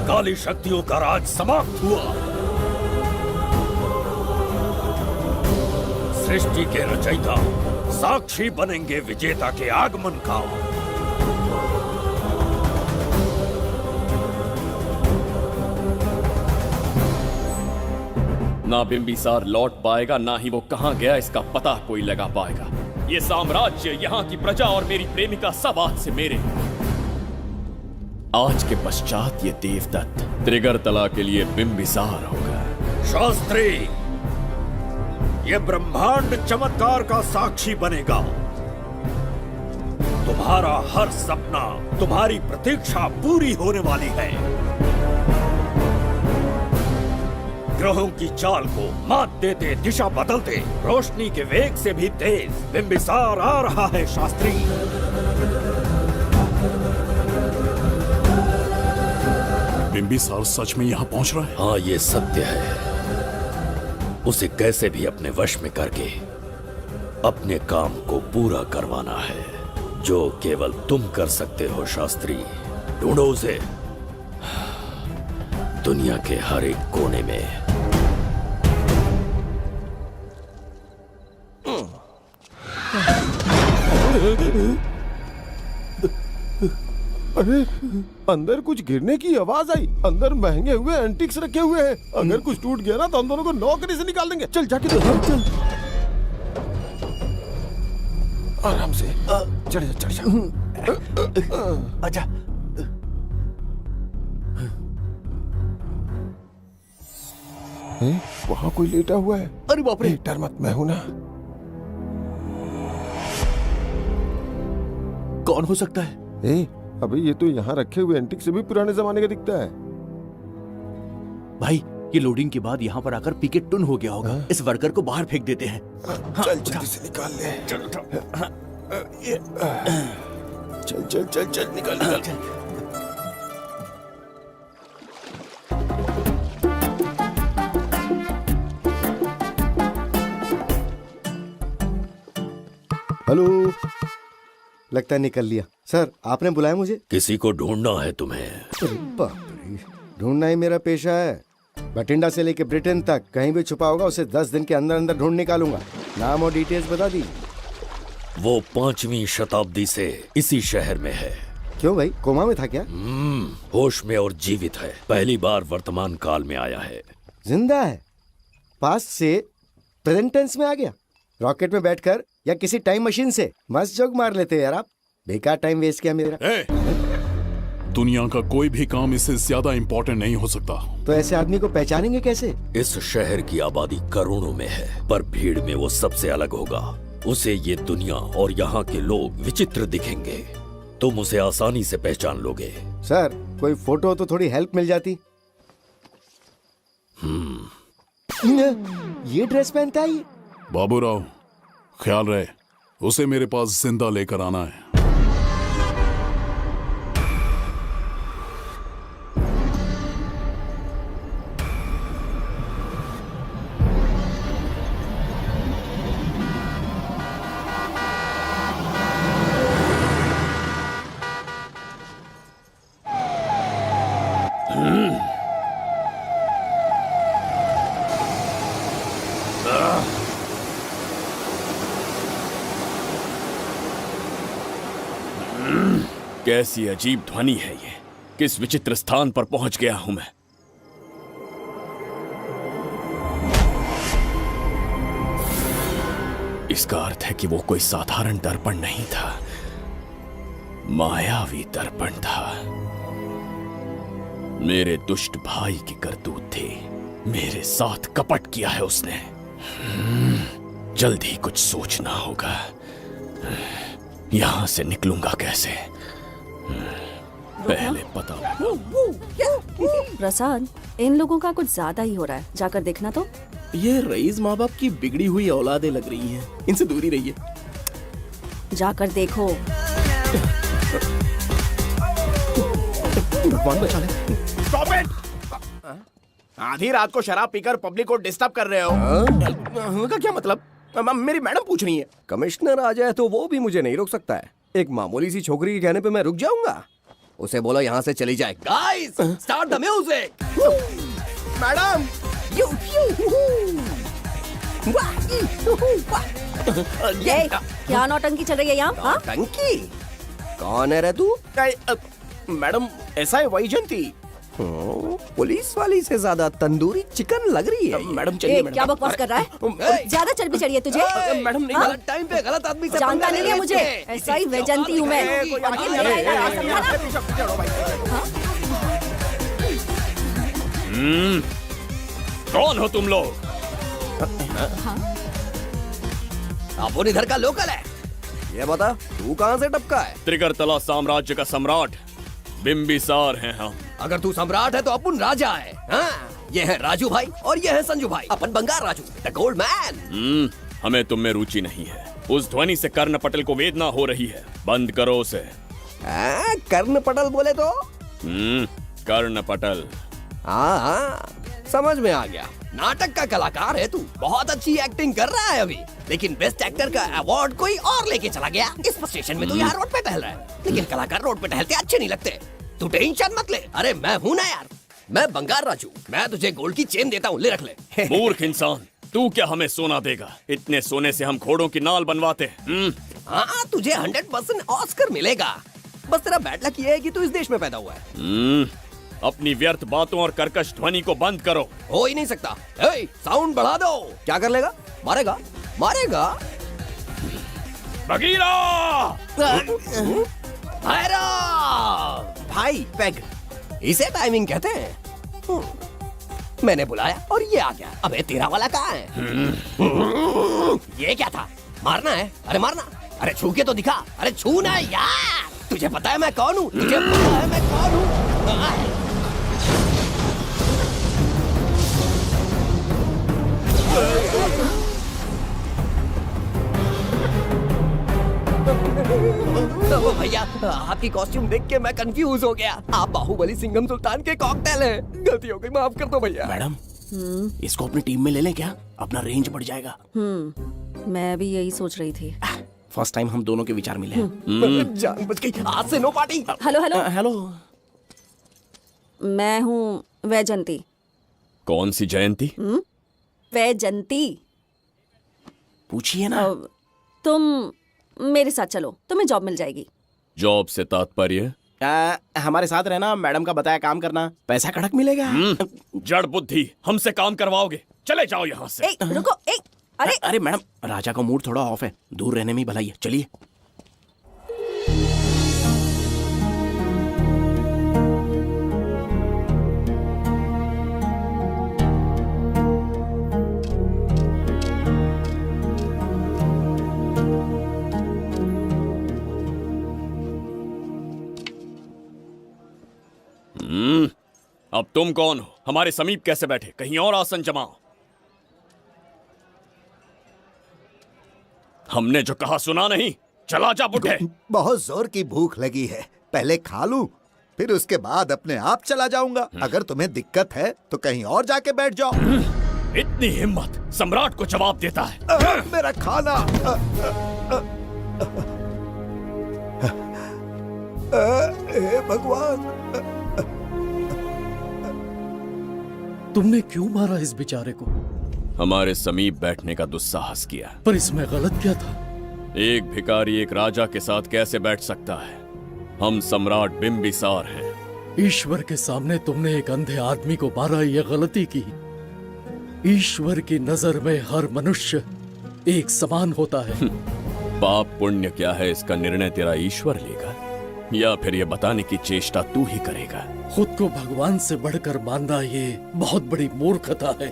काली शक्तियों का राज समाप्त हुआ। सृष्टि के रचयिता साक्षी बनेंगे विजेता के आगमन का। ना बिंबिसार लौट पाएगा, ना ही वो कहां गया इसका पता कोई लगा पाएगा। ये साम्राज्य, यहाँ की प्रजा और मेरी प्रेमिका सब आज से मेरे। आज के पश्चात ये देवदत्त त्रिगर्तला के लिए बिंबिसार होगा। शास्त्री, ये ब्रह्मांड चमत्कार का साक्षी बनेगा। तुम्हारा हर सपना, तुम्हारी प्रतीक्षा पूरी होने वाली है। ग्रहों की चाल को मात देते, दिशा बदलते, रोशनी के वेग से भी तेज बिंबिसार आ रहा है। शास्त्री, बिंबिसार सच में यहाँ पहुंच रहा है? हाँ, ये सत्य है। उसे कैसे भी अपने वश में करके अपने काम को पूरा करवाना है, जो केवल तुम कर सकते हो शास्त्री। ढूंढो उसे दुनिया के हर एक कोने में। अरे अंदर कुछ गिरने की आवाज आई। अंदर महंगे हुए एंटिक्स रखे हुए हैं। अगर कुछ टूट गया ना तो हम दोनों को नौकरी से निकाल देंगे। चल जाके देख। चल आराम से चढ़ जा, चढ़ जा। आजा। वहां कोई लेटा हुआ है। अरे बाप रे, डर मत, मैं हूं ना। कौन हो सकता है? अबे ये तो यहाँ रखे हुए एंटिक से भी पुराने जमाने का दिखता है। भाई ये लोडिंग के बाद यहाँ पर आकर पिकेट टुन हो गया होगा। इस वर्कर को बाहर फेंक देते हैं। चल जल्दी से निकाल ले। चल चल चल चल निकाल निकाल। हेलो, लगता है निकल लिया। सर आपने बुलाया मुझे? किसी को ढूंढना है तुम्हें। अरे बाप रे, ढूंढना ही मेरा पेशा है। बठिंडा से लेके ब्रिटेन तक कहीं भी छुपा होगा उसे 10 दिन के अंदर अंदर ढूंढ निकालूंगा। नाम और डिटेल्स बता दीजिए। वो 5वीं शताब्दी से इसी शहर में है। क्यों भाई, कोमा में था क्या? होश में और जीवित है। पहली बार वर्तमान काल में आया है। जिंदा है? पास्ट से प्रेजेंट टेंस में आ गया? रॉकेट में बैठकर या किसी टाइम मशीन से? मस्त जोक मार लेते हो यार आप। बेकार टाइम वेस्ट किया मेरा। दुनिया का कोई भी काम इससे ज्यादा इम्पोर्टेंट नहीं हो सकता। तो ऐसे आदमी को पहचानेंगे कैसे? इस शहर की आबादी करोड़ों में है, पर भीड़ में वो सबसे अलग होगा। उसे ये दुनिया और यहाँ के लोग विचित्र दिखेंगे। तुम उसे आसानी से पहचान लोगे। सर कोई फोटो हो तो थोड़ी हेल्प मिल जाती। ये ड्रेस पहनता है ये? बाबूराव, ख्याल रहे, उसे मेरे पास जिंदा लेकर आना है। कैसी अजीब ध्वनि है ये। किस विचित्र स्थान पर पहुंच गया हूं मैं। इसका अर्थ है कि वो कोई साधारण दर्पण नहीं था, मायावी दर्पण था। मेरे दुष्ट भाई की करतूत थी। मेरे साथ कपट किया है उसने। जल्द ही कुछ सोचना होगा। यहां से निकलूंगा कैसे, पहले पता। प्रसाद, इन लोगों का कुछ ज्यादा ही हो रहा है। जाकर देखना तो। ये रईस माँ बाप की बिगड़ी हुई औलादें लग रही हैं। इनसे दूरी रहिए। जाकर देखो। भगवान बचा ले। Stop it! आधी रात को शराब पीकर पब्लिक को डिस्टर्ब कर रहे हो। का क्या मतलब? मेरी मैडम पूछ रही है। कमिश्नर आ जाए तो वो भी मुझे नहीं रोक सकता है। एक मामूली सी छोकरी के कहने पे मैं रुक जाऊंगा? उसे बोलो यहाँ से चली जाए। Guys, start the music. Madam, ये क्या नौटंकी चल रही है यहाँ? नौटंकी? कौन है रे तू? मैडम, ऐसा है वैजयंती। पुलिस वाली से ज्यादा तंदूरी चिकन लग रही है। मैडम चलिए। क्या बकवास कर रहा है? ज्यादा चर्बी चढ़ी है तुझे? मैडम नहीं, गलत टाइम पे गलत आदमी से जानता नहीं है मुझे। ऐसा ही वैजयंती हूँ मैं। कौन हो तुम लोग? अपन इधर का लोकल है। ये बता, तू कहाँ से टपका है? त्रिगर्तला साम्राज्य का सम्राट बिंबिसार हैं हम। अगर तू सम्राट है तो अपन राजा है। हाँ? ये है राजू भाई और ये है संजू भाई। अपन बंगार राजू, द गोल्ड मैन। हमें तुम में रुचि नहीं है। उस ध्वनि से कर्ण पटल को वेदना हो रही है। बंद करो उसे। कर्ण पटल बोले तो? कर्ण पटल। हाँ, समझ में आ गया, नाटक का कलाकार है तू, बहुत अच्छी एक्टिंग कर रहा है अभी, लेकिन बेस्ट एक्टर का अवार्ड कोई और लेके चला गया। इस स्टेशन में तू यहाँ रोड पे टहल रहा है, लेकिन कलाकार रोड पे टहलते अच्छे नहीं लगते। तू टेंशन मत ले, अरे मैं हूँ ना यार, मैं बंगार राजू, मैं तुझे गोल्ड की चेन देता हूँ, ले रख ले। मूर्ख इंसान, तू क्या हमें सोना देगा? इतने सोने से हम घोड़ों की नाल बनवाते हैं। हाँ, तुझे 100% ऑस्कर मिलेगा, बस तेरा बैड लक ये है कि तू इस देश में पैदा हुआ है। अपनी व्यर्थ बातों और कर्कश ध्वनि को बंद करो। हो ही नहीं सकता। साउंड बढ़ा दो। क्या कर लेगा? मारेगा? मारेगा? बगीरा! भाई पैग, इसे टाइमिंग कहते हैं। मैंने बुलाया और ये आ गया। अबे तेरा वाला कहाँ है? ये क्या था? मारना है? अरे मारना। अरे छू के तो दिखा। अरे छू ना यार। तुझे पता है मैं कौन हूँ? तुझे पता है मैं कौन हूँ? भैया, आपकी कॉस्ट्यूम देख के मैं कंफ्यूज हो गया। आप बाहुबली सिंघम सुल्तान के कॉकटेल हैं। गलती हो गई, माफ कर दो भैया। मैडम, इसको अपनी टीम में ले लें क्या? अपना रेंज बढ़ जाएगा। मैं भी यही सोच रही थी। फर्स्ट टाइम हम दोनों के विचार मिले हैं। जान बच गई। आज से no party. Hello hello hello, मैं हूँ वैजंती। कौन सी जयंती? वैजंती। पूछिए ना। तुम मेरे साथ चलो, तुम्हें जॉब मिल जाएगी। जॉब से तात्पर्य? हमारे साथ रहना, मैडम का बताया काम करना, पैसा कड़क मिलेगा। जड़ बुद्धि, हमसे काम करवाओगे? चले जाओ यहाँ से। रुको, अरे मैडम, राजा का मूड थोड़ा ऑफ है, दूर रहने में ही भलाई है। चलिए। अब तुम कौन हो? हमारे समीप कैसे बैठे? कहीं और आसन जमाओ। हमने जो कहा सुना नहीं? चला जा बुढ़े। बहुत जोर की भूख लगी है, पहले खा लूं, फिर उसके बाद अपने आप चला जाऊंगा। अगर तुम्हें दिक्कत है तो कहीं और जाके बैठ जाओ। इतनी हिम्मत, सम्राट को जवाब देता है। मेरा खाना। हे भगवान, तुमने क्यों मारा इस बेचारे को? हमारे समीप बैठने का दुस्साहस किया। पर इसमें गलत क्या था? एक भिखारी एक राजा के साथ कैसे बैठ सकता है? हम सम्राट बिंबिसार हैं। ईश्वर के सामने तुमने एक अंधे आदमी को मारा, ये गलती की। ईश्वर की नजर में हर मनुष्य एक समान होता है। पाप पुण्य क्या है, इसका निर्णय तेरा ईश्वर लेगा, या फिर ये बताने की चेष्टा तू ही करेगा? खुद को भगवान से बढ़कर मानना ये बहुत बड़ी मूर्खता है।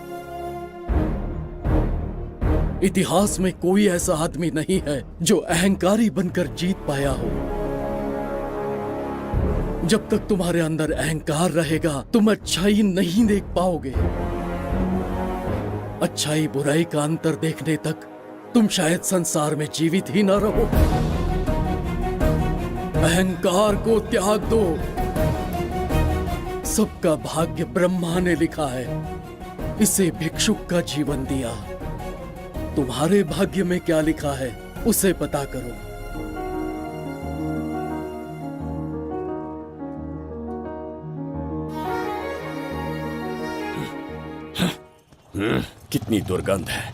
इतिहास में कोई ऐसा आदमी नहीं है जो अहंकारी बनकर जीत पाया हो। जब तक तुम्हारे अंदर अहंकार रहेगा, तुम अच्छाई नहीं देख पाओगे। अच्छाई बुराई का अंतर देखने तक तुम शायद संसार में जीवित ही न रहो। अहंकार को त्याग दो। सबका भाग्य ब्रह्मा ने लिखा है, इसे भिक्षुक का जीवन दिया। तुम्हारे भाग्य में क्या लिखा है उसे पता करो। कितनी दुर्गंध है।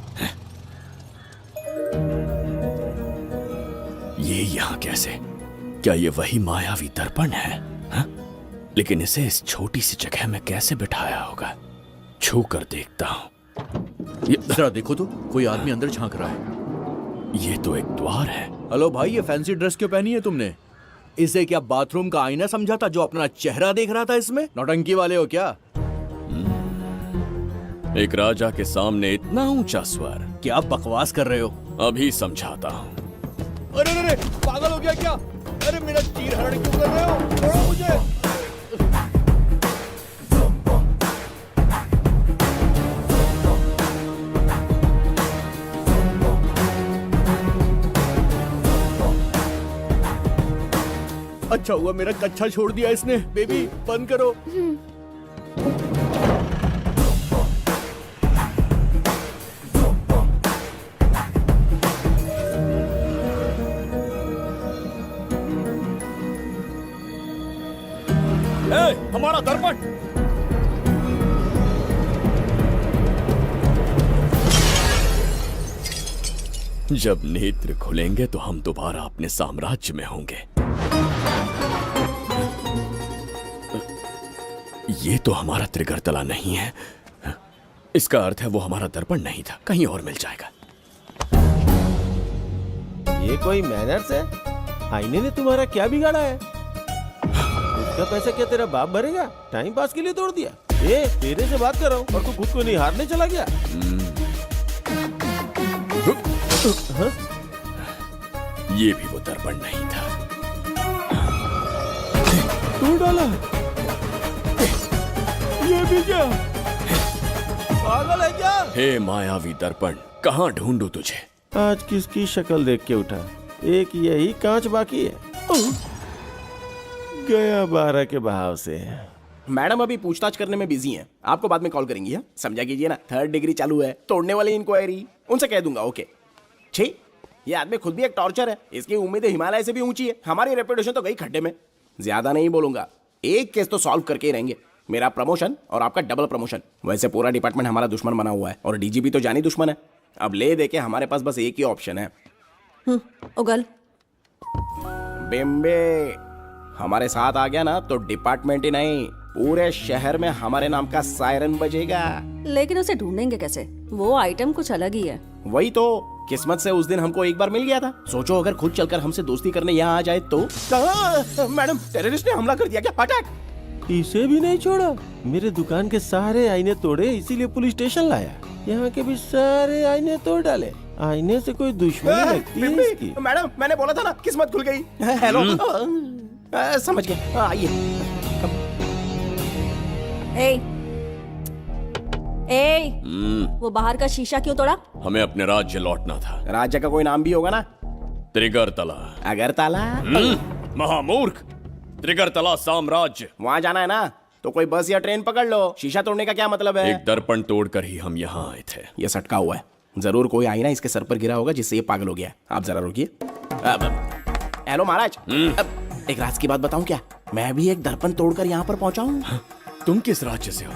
ये यहाँ कैसे? क्या ये वही मायावी दर्पण है? लेकिन इसे इस छोटी सी जगह में कैसे बिठाया होगा? छू कर देखता हूँ। जरा देखो तो, कोई आदमी अंदर झांक रहा है। ये तो एक द्वार है। हेलो भाई, ये फैंसी ड्रेस क्यों पहनी है तुमने? इसे क्या बाथरूम का आईना समझा था जो अपना चेहरा देख रहा था इसमें? नौटंकी वाले हो क्या? एक राजा के सामने इतना ऊंचा स्वर। क्या बकवास कर रहे हो? अभी समझाता हूँ। अरे अरे, पागल हो गया क्या? अरे मेरा चीर हरण क्यों कर रहे हो? छोड़ो मुझे। अच्छा हुआ मेरा कच्छा छोड़ दिया इसने। बेबी बंद करो। जब नेत्र खुलेंगे तो हम दोबारा अपने साम्राज्य में होंगे। ये तो हमारा त्रिगर तला नहीं है। इसका अर्थ है वो हमारा दर्पण नहीं था, कहीं और मिल जाएगा। ये कोई मैनर्स है? आईने ने तुम्हारा क्या बिगाड़ा है? उसका पैसा क्या तेरा बाप भरेगा? टाइम पास के लिए तोड़ दिया। ये तेरे से बात कर रहा हूँ और तू खुद को नहीं हारने चला गया। हाँ? ये भी वो दर्पण नहीं था। तू डाला? ये भी क्या? पागल है क्या? हे मायावी दर्पण, कहाँ ढूंढूं तुझे? आज किसकी शक्ल देख के उठा? एक यही कांच बाकी है। गया 12 के बहाव से। मैडम अभी पूछताछ करने में बिजी हैं, आपको बाद में कॉल करेंगी। हाँ समझा कीजिए ना, 3rd डिग्री चालू है, तोड़ने वाली इंक्वायरी, उनसे कह दूंगा। ओके छी, ये आदमी खुद भी एक टॉर्चर है। इसकी उम्मीदें हिमालय से भी ऊंची है। हमारी रेपुटेशन तो गई खड्डे में। ज्यादा नहीं बोलूंगा, एक केस तो सॉल्व करके ही रहेंगे। मेरा प्रमोशन और आपका डबल प्रमोशन। वैसे पूरा डिपार्टमेंट हमारा दुश्मन बना हुआ है और डीजीपी तो जानी दुश्मन है। अब ले दे के हमारे पास बस एक ही ऑप्शन है। उगल बिम्बे हमारे साथ आ गया ना तो डिपार्टमेंट ही नहीं, पूरे शहर में हमारे नाम का सायरन बजेगा। लेकिन उसे ढूंढेंगे कैसे? वो आइटम कुछ अलग ही है। वही तो, किस्मत से उस दिन हमको एक बार मिल गया था। सोचो अगर खुद चलकर हमसे दोस्ती करने यहाँ आ जाए तो। कहाँ? मैडम टेररिस्ट ने हमला कर दिया क्या? अटैक! इसे भी नहीं छोड़ा। मेरे दुकान के सारे आईने तोड़े, इसीलिए पुलिस स्टेशन लाया। यहाँ के भी सारे आईने तोड़ डाले। आईने से कोई दुश्मनी लगती है इसकी? मैडम मैंने बोला था ना, किस्मत खुल गई। हेलो समझ गए, आइए। वो बाहर का शीशा क्यों तोड़ा? हमें अपने राज्य लौटना था। राज्य का कोई नाम भी होगा ना? त्रिगरतला। अगरतला? महामूर्ख, त्रिगरतला साम्राज्य। वहाँ जाना है ना तो कोई बस या ट्रेन पकड़ लो। शीशा तोड़ने का क्या मतलब है? एक दर्पण तोड़कर ही हम यहाँ आए थे। ये सटका हुआ है, जरूर कोई आईना इसके सर पर गिरा होगा जिससे ये पागल हो गया। आप जरा रुकिए। हेलो महाराज, एक राज की बात बताऊं क्या? मैं भी एक दर्पण तोड़कर यहाँ पर पहुंचा हूँ। तुम किस राज्य से हो?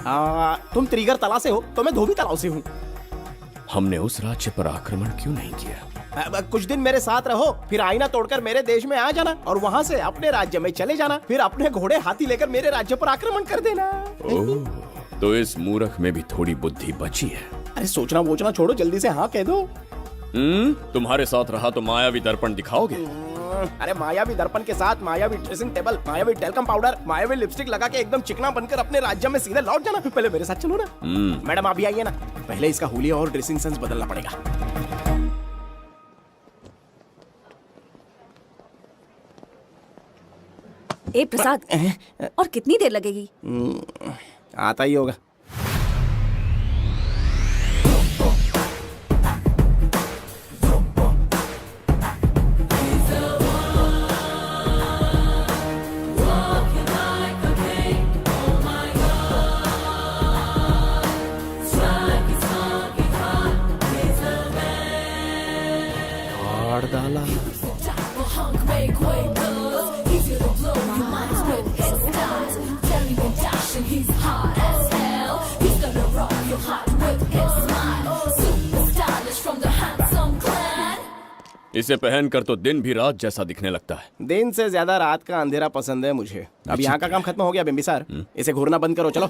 तुम त्रिगरतला से हो तो मैं धोबी तालाब से हूँ। हमने उस राज्य पर आक्रमण क्यों नहीं किया? कुछ दिन मेरे साथ रहो, फिर आईना तोड़कर मेरे देश में आ जाना और वहाँ से अपने राज्य में चले जाना। फिर अपने घोड़े हाथी लेकर मेरे राज्य पर आक्रमण कर देना। ओह, तो इस मूर्ख में भी थोड़ी बुद्धि बची है। अरे सोचना वोचना छोड़ो, जल्दी से हाँ कह दो। तुम्हारे साथ रहा तो मायावी दर्पण दिखाओगे? अरे मायावी दर्पन के साथ मायावी ड्रेसिंग टेबल, मायावी टेल्कम पाउडर, मायावी लिपस्टिक लगा के एकदम चिकना बनकर अपने राज्य में सीधे लौट जाना। पहले मेरे साथ चलो ना। मैडम आप भी आइए ना, पहले इसका हुलिया और ड्रेसिंग सेंस बदलना पड़ेगा। ए प्रसाद, और कितनी देर लगेगी? आता ही होगा। इसे पहनकर तो दिन भी रात जैसा दिखने लगता है। दिन से ज्यादा रात का अंधेरा पसंद है मुझे। अब यहाँ का काम खत्म हो गया बिम्बिसार, इसे घूरना बंद करो। चलो।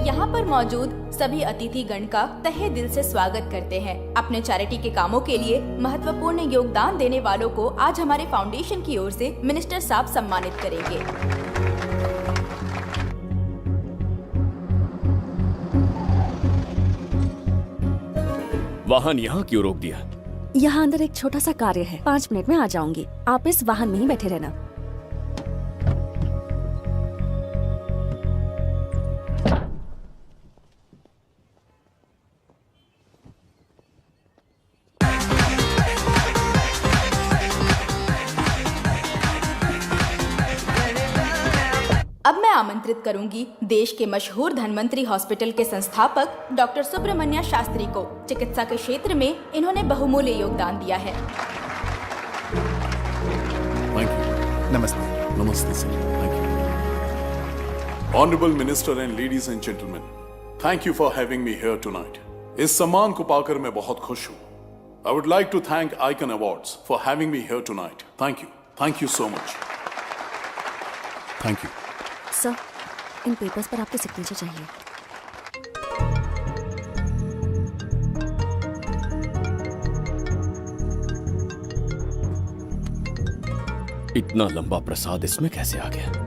यहाँ पर मौजूद सभी अतिथि गण का तहे दिल से स्वागत करते हैं। अपने चैरिटी के कामों के लिए महत्वपूर्ण योगदान देने वालों को आज हमारे फाउंडेशन की ओर से मिनिस्टर साहब सम्मानित करेंगे। वाहन यहाँ क्यों रोक दिया? यहाँ अंदर एक छोटा सा कार्य है, 5 मिनट में आ जाऊंगी। आप इस वाहन में ही बैठे रहना। अब मैं आमंत्रित करूंगी देश के मशहूर धन्वंतरी हॉस्पिटल के संस्थापक डॉक्टर सुब्रमण्य शास्त्री को। चिकित्सा के क्षेत्र में इन्होंने बहुमूल्य योगदान दिया है। नमस्ते। नमस्ते sir. Thank you. Honourable minister and ladies and gentleman, thank you for having me here tonight. इस सम्मान को पाकर मैं बहुत खुश हूँ। I would like to thank Icon Awards for having me here tonight. Thank you. Thank you so much. Thank you. Sir, in papers पर आपके सिग्नेचर चाहिए। इतना लंबा प्रसाद इसमें कैसे आ गया?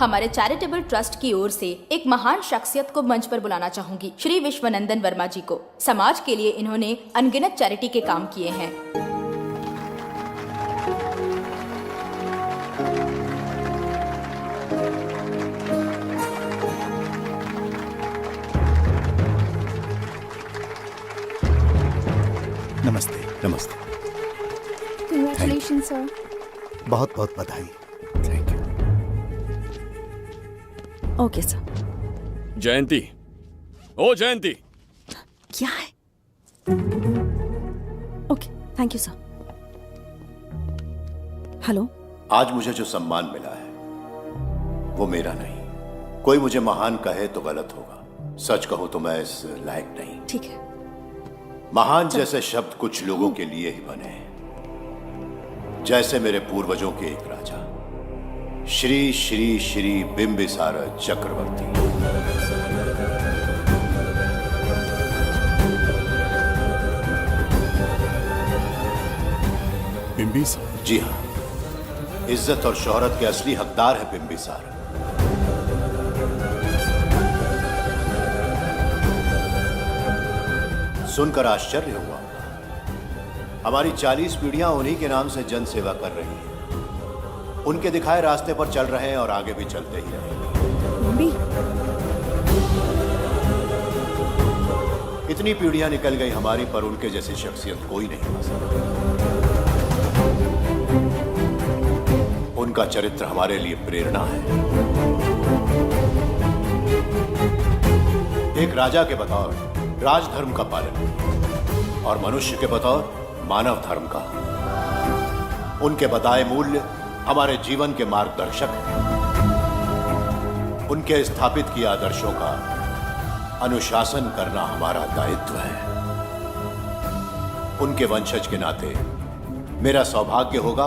हमारे चैरिटेबल ट्रस्ट की ओर से एक महान शख्सियत को मंच पर बुलाना चाहूंगी, श्री विश्वनंदन वर्मा जी को। समाज के लिए इन्होंने अनगिनत चैरिटी के काम किए हैं। नमस्ते। नमस्ते। Congratulation sir. बहुत बहुत बधाई। Okay sir. जयंती, ओ जयंती। क्या है? Okay, thank you sir. Hello. आज मुझे जो सम्मान मिला है वो मेरा नहीं। कोई मुझे महान कहे तो गलत होगा, सच कहूं तो मैं इस लायक नहीं। ठीक है। महान जैसे शब्द कुछ लोगों के लिए ही बने हैं, जैसे मेरे पूर्वजों के एक राजा श्री श्री श्री बिंबिसार चक्रवर्ती। बिंबिसार? जी हाँ, इज्जत और शोहरत के असली हकदार है बिंबिसार। सुनकर आश्चर्य हुआ। हमारी 40 पीढ़ियां उन्हीं के नाम से जन सेवा कर रही हैं। उनके दिखाए रास्ते पर चल रहे हैं और आगे भी चलते ही रहेंगे। इतनी पीढ़ियां निकल गई हमारी, पर उनके जैसी शख्सियत कोई नहीं आ सकती। उनका चरित्र हमारे लिए प्रेरणा है। एक राजा के बतौर राजधर्म का पालन और मनुष्य के बतौर मानव धर्म का। उनके बताए मूल्य हमारे जीवन के मार्गदर्शक हैं। उनके स्थापित किए आदर्शों का अनुशासन करना हमारा दायित्व है। उनके वंशज के नाते मेरा सौभाग्य होगा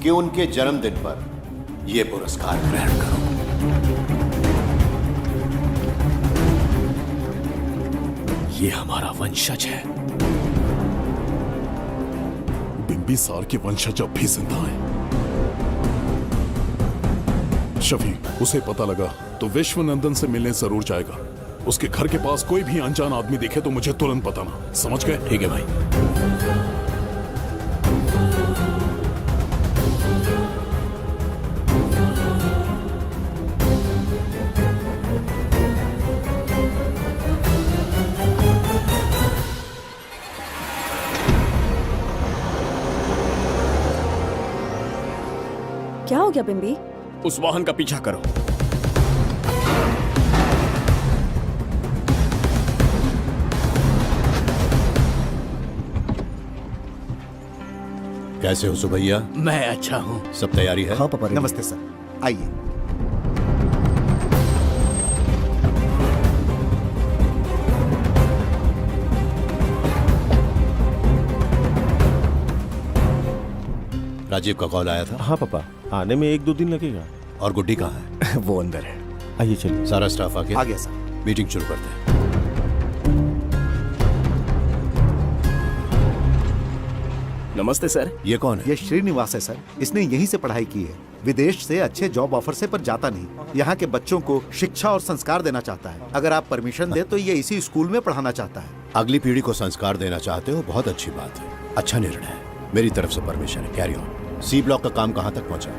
कि उनके जन्मदिन पर यह पुरस्कार ग्रहण करूं। ये हमारा वंशज है। बिंबिसार के वंशज अब भी जिंदा हैं। शफीक, उसे पता लगा तो विश्वनंदन से मिलने जरूर जाएगा। उसके घर के पास कोई भी अनजान आदमी दिखे तो मुझे तुरंत बताना। समझ गए? ठीक है भाई। क्या हो गया बिंबी? उस वाहन का पीछा करो। कैसे हो सुभैया? मैं अच्छा हूँ। सब तैयारी है? हाँ पापा। नमस्ते सर, आइए। राजीव का कॉल आया था? हाँ पापा, आने में 1-2 दिन लगेगा। और गुड्डी कहाँ है? वो अंदर है। आइए चलिए। सारा स्टाफ आ गया? आ गया सर। मीटिंग शुरू करते हैं। नमस्ते सर। ये कौन है? ये श्रीनिवास है सर। इसने यहीं से पढ़ाई की है। विदेश से अच्छे जॉब ऑफर से पर जाता नहीं। यहाँ के बच्चों को शिक्षा और संस्कार देना चाहता है। अगर आप परमिशन दे तो ये इसी स्कूल में पढ़ाना चाहता है। अगली पीढ़ी को संस्कार देना चाहते हो, बहुत अच्छी बात है। अच्छा निर्णय है। मेरी तरफ से परमिशन है। Carry on. सी ब्लॉक का काम कहाँ तक पहुंचा?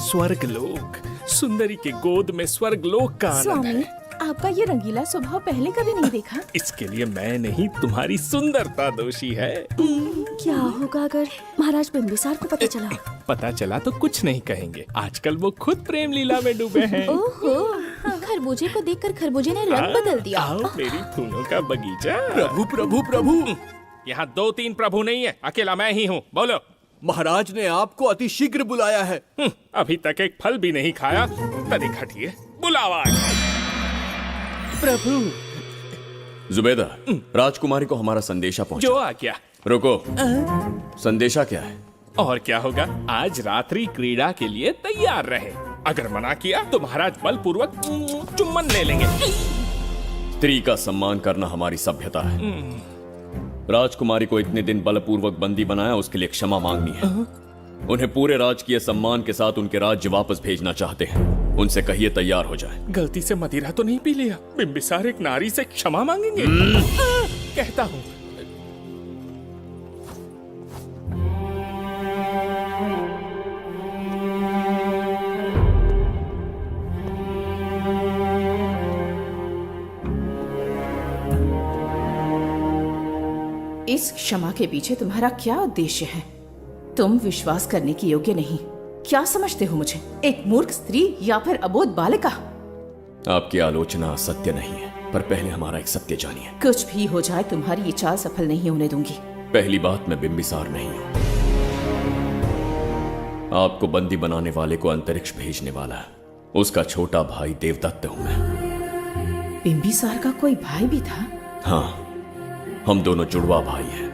स्वर्गलोक, सुंदरी के गोद में स्वर्गलोक का आनंद स्वामी, है। आपका ये रंगीला स्वभाव पहले कभी नहीं देखा। इसके लिए मैं नहीं, तुम्हारी सुंदरता दोषी है। क्या होगा अगर महाराज बिंबिसार को पता चला? पता चला तो कुछ नहीं कहेंगे, आजकल वो खुद प्रेम लीला में डूबे हैं। ओहो, खरबूजे को देखकर खरबूजे ने रंग बदल दिया। आओ मेरी फूलों का बगीचा। प्रभु प्रभु प्रभु, यहाँ 2-3 प्रभु नहीं है, अकेला मैं ही हूँ। बोलो। महाराज ने आपको अति शीघ्र बुलाया है। अभी तक एक फल भी नहीं खाया, तनिक हटिए, बुलावा। प्रभु। जुबेदा, राजकुमारी को हमारा संदेशा पहुंचा। जो आ गया। रुको, संदेशा क्या है? और क्या होगा, आज रात्रि क्रीड़ा के लिए तैयार रहे। अगर मना किया तो महाराज बलपूर्वक चुम्बन ले लेंगे। स्त्री का सम्मान करना हमारी सभ्यता है। राजकुमारी को इतने दिन बलपूर्वक बंदी बनाया, उसके लिए क्षमा मांगनी है। उन्हें पूरे राजकीय सम्मान के साथ उनके राज्य वापस भेजना चाहते हैं। उनसे कहिए तैयार हो जाए। गलती से मदिरा तो नहीं पी लिया? बिंबिसार एक नारी से क्षमा मांगेंगे? कहता हूँ। इस क्षमा के पीछे तुम्हारा क्या उद्देश्य है? तुम विश्वास करने की योग्य नहीं। क्या समझते हो मुझे, एक मूर्ख स्त्री या फिर अबोध बालिका? आपकी आलोचना सत्य नहीं है, पर पहले हमारा एक सत्य जानिए। कुछ भी हो जाए, तुम्हारी ये चाल सफल नहीं होने दूंगी। पहली बात, मैं बिंबिसार नहीं हूं। आपको बंदी बनाने वाले को अंतरिक्ष भेजने वाला है उसका छोटा भाई देवदत्त हूं मैं। बिंबिसार का कोई भाई भी था? हाँ, हम दोनों जुड़वा भाई हैं।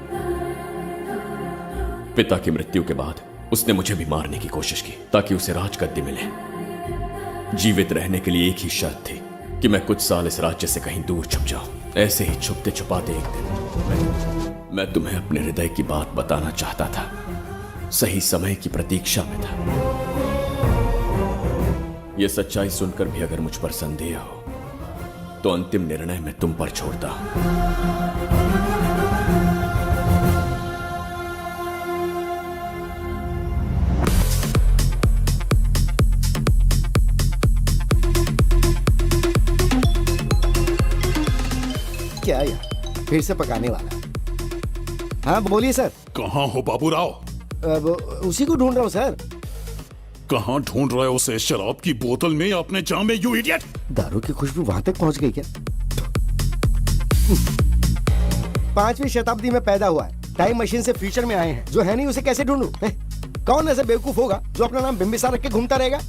पिता की मृत्यु के बाद उसने मुझे भी मारने की कोशिश की ताकि उसे राजगद्दी मिले। जीवित रहने के लिए एक ही शर्त थी कि मैं कुछ साल इस राज्य से कहीं दूर छुप जाऊं। ऐसे ही छुपते छुपाते एक दिन मैं तुम्हें अपने हृदय की बात बताना चाहता था। सही समय की प्रतीक्षा में था। यह सच्चाई सुनकर भी अगर मुझ पर संदेह हो तो अंतिम निर्णय मैं तुम पर छोड़ता हूं। क्या यार, फिर से पकाने वाला? हाँ बोलिए सर। कहाँ हो बाबूराव? अब उसी को ढूंढ रहा हूँ सर। कहाँ ढूंढ रहे हो उसे? शराब की बोतल में या अपने जाम में, यू इडियट? दारू की खुशबू वहां तक पहुंच गई क्या? 5वीं शताब्दी में पैदा हुआ है, टाइम मशीन से फ्यूचर में आए हैं। जो है नहीं उसे कैसे ढूंढूं? कौन ऐसा बेवकूफ होगा जो अपना नाम बिंबिसार रख के घूमता रहेगा?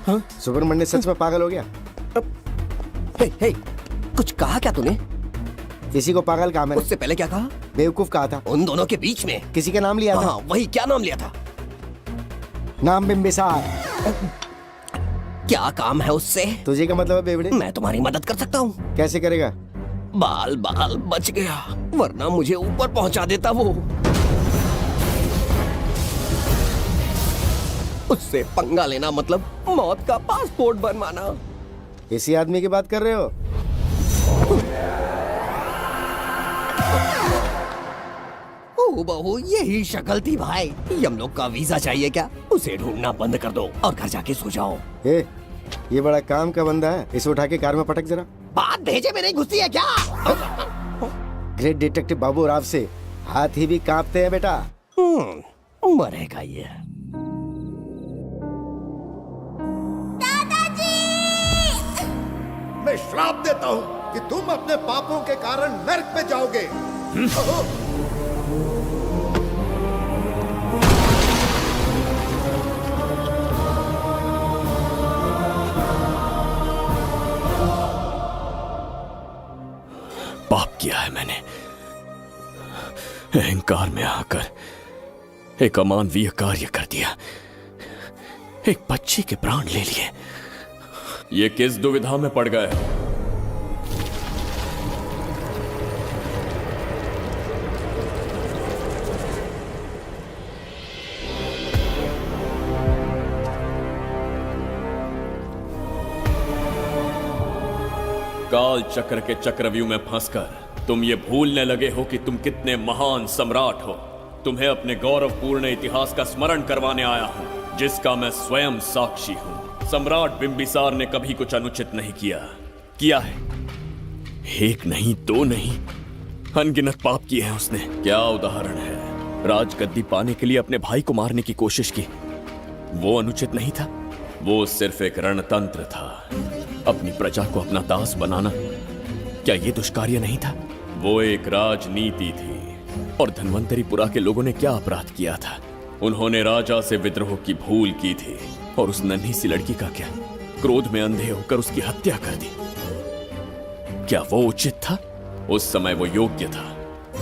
हाँ? सुब्रमण्य सच में पागल हो गया। हे, कुछ कहा क्या तूने? किसी को पागल कहा मैंने। उससे पहले क्या कहा? बेवकूफ कहा था। उन दोनों के बीच में किसी का नाम लिया था। हाँ, वही, क्या नाम लिया था? नाम बिंबिसार। क्या काम है उससे? तुझे क्या मतलब है बेवड़े? मैं तुम्हारी मदद कर सकता हूँ। कैसे करेगा? बाल बच गया, वरना मुझे ऊपर पहुंचा देता वो। उससे पंगा लेना मतलब मौत का पासपोर्ट बनवाना। इसी आदमी की बात कर रहे हो? ओ बहू, यही शक्ल थी भाई। यमलोक का वीजा चाहिए क्या? उसे ढूंढना बंद कर दो और घर जाके सो जाओ। ये बड़ा काम का बंदा है, इसे उठा के कार में पटक जरा। बात भेजे में नहीं घुसती है क्या? ग्रेट डिटेक्टिव बाबू राव से हाथी भी कांपते हैं बेटा। मरेगा ये। मैं श्राप देता हूँ कि तुम अपने पापों के कारण नरक में जाओगे। पाप किया है मैंने। अहंकार में आकर एक अमानवीय कार्य कर दिया। एक बच्ची के प्राण ले लिए। ये किस दुविधा में पड़ गए? काल चक्र के चक्रव्यूह में फंसकर तुम ये भूलने लगे हो कि तुम कितने महान सम्राट हो। तुम्हें अपने गौरवपूर्ण इतिहास का स्मरण करवाने आया हूं। जिसका मैं स्वयं साक्षी हूं। सम्राट बिंबिसार ने कभी कुछ अनुचित नहीं किया है। एक नहीं, दो नहीं, अनगिनत पाप किए हैं उसने। क्या उदाहरण है। राजगद्दी पाने के लिए अपने भाई को मारने की कोशिश की, वो अनुचित नहीं था। वो सिर्फ एक रणतंत्र था। अपनी प्रजा को अपना दास बनाना, क्या ये दुष्कार्य नहीं था? वो एक राजनीति थी। और धन्वंतरीपुरा के लोगों ने क्या अपराध किया था? उन्होंने राजा से विद्रोह की भूल की थी। और उस नन्ही सी लड़की का क्या? क्रोध में अंधे होकर उसकी हत्या कर दी। क्या वो उचित था? उस समय वो योग्य था।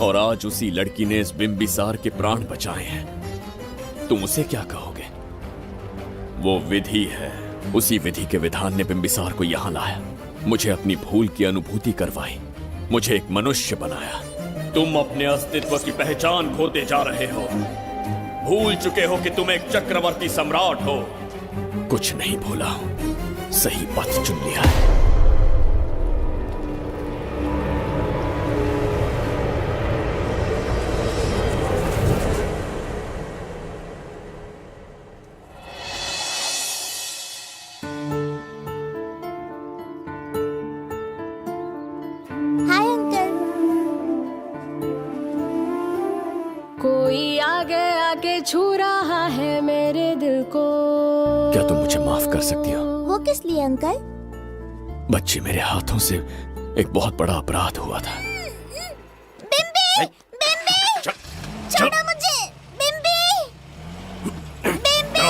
और आज उसी लड़की ने इस बिंबिसार के प्राण बचाए हैं। तुम उसे क्या कहोगे? वो विधि है। उसी विधि के विधान ने बिंबिसार को यहां लाया, मुझे अपनी भूल की अनुभूति करवाई, मुझे एक मनुष्य बनाया। तुम अपने अस्तित्व की पहचान खोते जा रहे हो। भूल चुके हो कि तुम एक चक्रवर्ती सम्राट हो। कुछ नहीं भूला हूं, सही पथ चुन लिया है। Hi uncle. कोई आगे आके छू रहा है मेरे दिल को। क्या तुम मुझे माफ कर सकती हो? वो किस लिए अंकल? बच्ची, मेरे हाथों से एक बहुत बड़ा अपराध हुआ था। बिम्बी! बिम्बी! छोड़ो मुझे! बिम्बी! बिम्बी!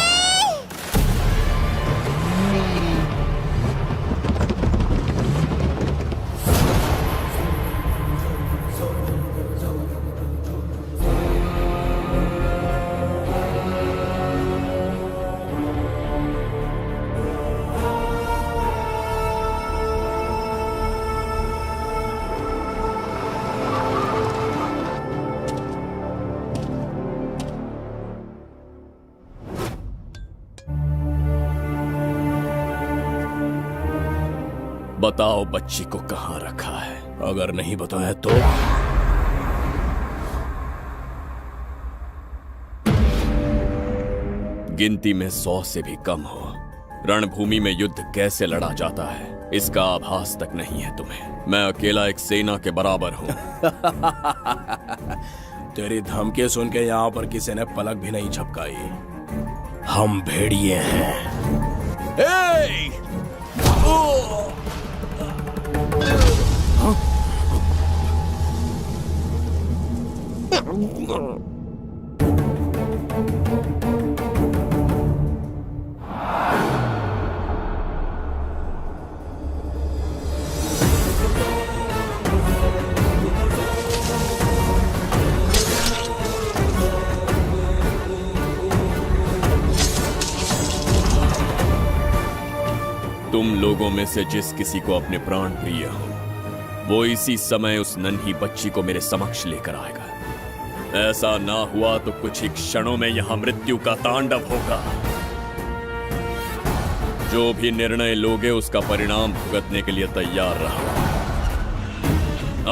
बताओ बच्ची को कहां रखा है? अगर नहीं बताया तो गिनती में 100 से भी कम हो। रणभूमि में युद्ध कैसे लड़ा जाता है, इसका आभास तक नहीं है तुम्हें। मैं अकेला एक सेना के बराबर हूं। तेरी धमकी सुन के यहाँ पर किसी ने पलक भी नहीं झपकाई। हम भेड़िए हैं। तुम लोगों में से जिस किसी को अपने प्राण प्रिय हो, वो इसी समय उस नन्ही बच्ची को मेरे समक्ष लेकर आएगा। ऐसा ना हुआ तो कुछ ही क्षणों में यहां मृत्यु का तांडव होगा। जो भी निर्णय लोगे उसका परिणाम भुगतने के लिए तैयार रहो।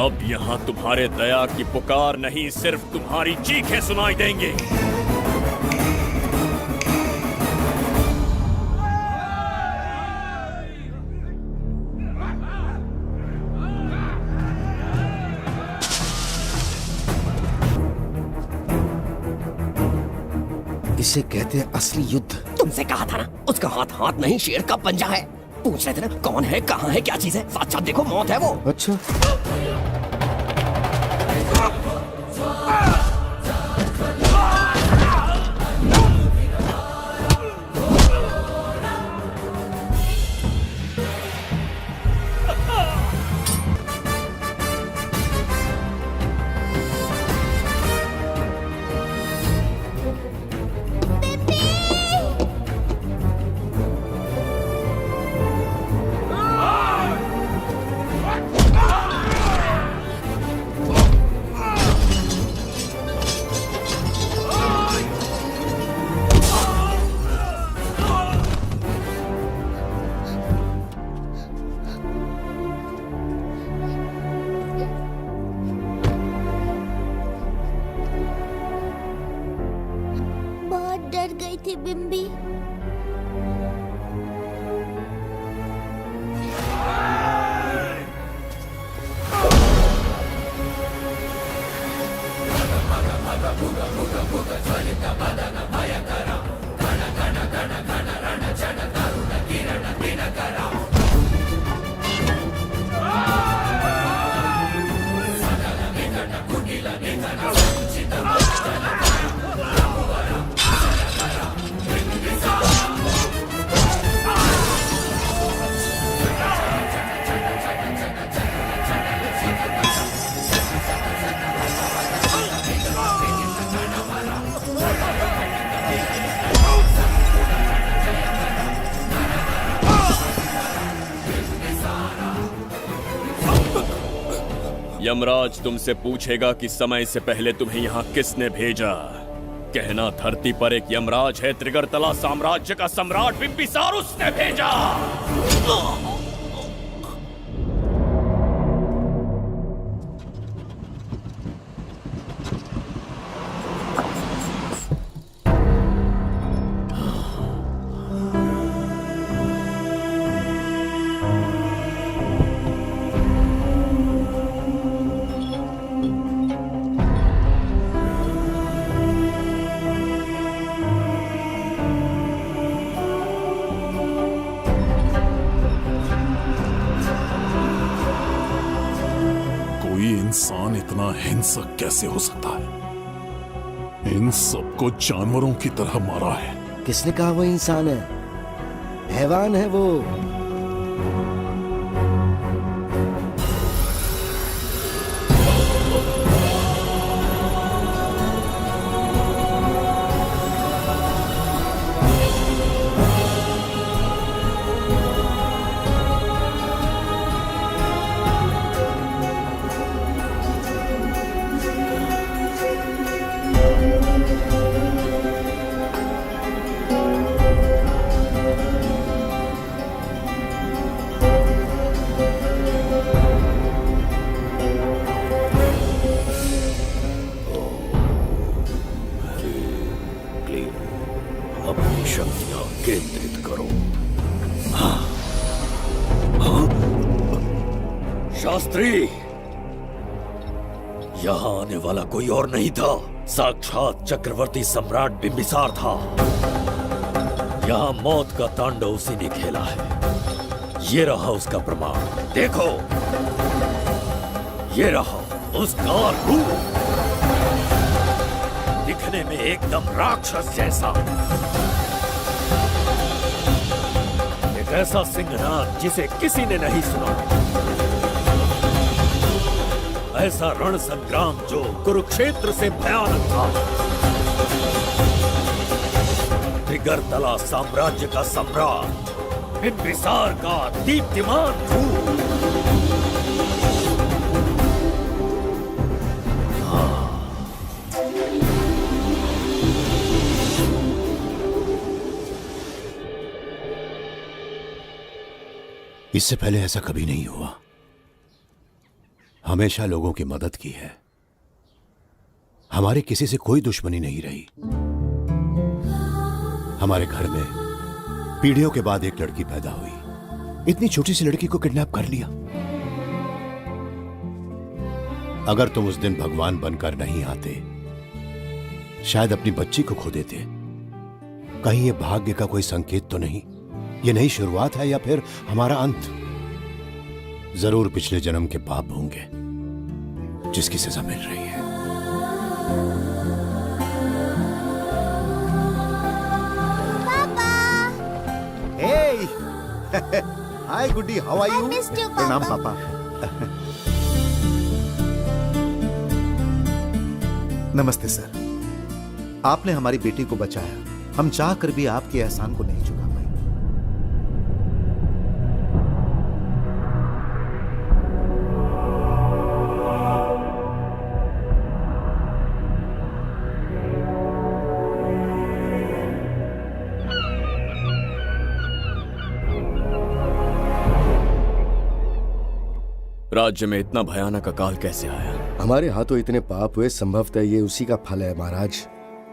अब यहां तुम्हारे दया की पुकार नहीं, सिर्फ तुम्हारी चीखें सुनाई देंगी। इसे कहते हैं असली युद्ध। तुमसे कहा था ना, उसका हाथ हाथ नहीं शेर का पंजा है। पूछ रहे थे ना कौन है, कहाँ है, क्या चीज है? साथ साथ देखो, मौत है वो। अच्छा। बहुत डर गई थी बिम्बी। यमराज तुमसे पूछेगा कि समय से पहले तुम्हें यहाँ किसने भेजा। कहना धरती पर एक यमराज है, त्रिगर्तला साम्राज्य का सम्राट बिम्बिसार उसने भेजा। इंसान इतना हिंसक कैसे हो सकता है? इन सबको जानवरों की तरह मारा है। किसने कहा वो इंसान है? हैवान है वो। अपनी शक्तियां केंद्रित करो। शास्त्री, यहां आने वाला कोई और नहीं था, साक्षात चक्रवर्ती सम्राट बिम्बिसार था। यहां मौत का तांडव उसी ने खेला है। ये रहा उसका प्रमाण, देखो, ये रहा उसका रूप, दिखने में एकदम राक्षस जैसा। एक ऐसा सिंहनाद जिसे किसी ने नहीं सुना, ऐसा रण संग्राम जो कुरुक्षेत्र से भयानक था। त्रिगर्तला साम्राज्य का सम्राट बिम्बिसार का दीप्तिमान रूप। इससे पहले ऐसा कभी नहीं हुआ। हमेशा लोगों की मदद की है। हमारे किसी से कोई दुश्मनी नहीं रही। हमारे घर में पीढ़ियों के बाद एक लड़की पैदा हुई। इतनी छोटी सी लड़की को किडनैप कर लिया। अगर तुम उस दिन भगवान बनकर नहीं आते, शायद अपनी बच्ची को खो देते। कहीं ये भाग्य का कोई संकेत तो नहीं? ये नई शुरुआत है या फिर हमारा अंत? जरूर पिछले जन्म के पाप होंगे जिसकी सजा मिल रही है। Hey! Hi, Goody. How are you? I missed you, प्रणाम Papa. पापा। नमस्ते सर। आपने हमारी बेटी को बचाया। हम चाह कर भी आपके एहसान को नहीं चुका पाए। राज्य में इतना भयानक अकाल कैसे आया? हमारे हाथों इतने पाप हुए, संभवतः ये उसी का फल है महाराज।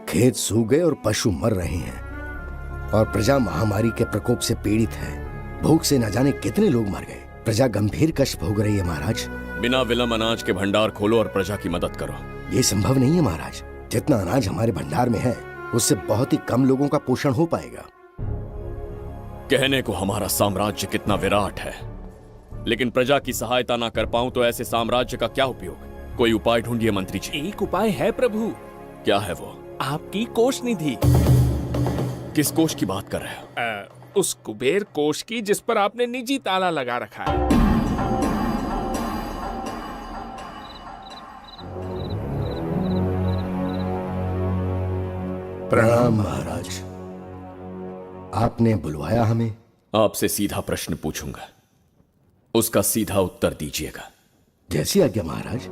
खेत सूख गए और पशु मर रहे हैं और प्रजा महामारी के प्रकोप से पीड़ित है। भूख से न जाने कितने लोग मर गए। प्रजा गंभीर कष्ट भोग रही है महाराज। बिना विलंब अनाज के भंडार खोलो और प्रजा की मदद करो। ये संभव नहीं है महाराज। जितना अनाज हमारे भंडार में है उससे बहुत ही कम लोगों का पोषण हो पाएगा। कहने को हमारा साम्राज्य कितना विराट है, लेकिन प्रजा की सहायता ना कर पाऊं तो ऐसे साम्राज्य का क्या उपयोग? कोई उपाय ढूंढिए मंत्री जी। एक उपाय है प्रभु। क्या है वो? आपकी कोष निधि। किस कोष की बात कर रहे हो? उस कुबेर कोष की जिस पर आपने निजी ताला लगा रखा है। प्रणाम महाराज। आपने बुलवाया हमें? आपसे सीधा प्रश्न पूछूंगा, उसका सीधा उत्तर दीजिएगा। जैसी आज्ञा महाराज।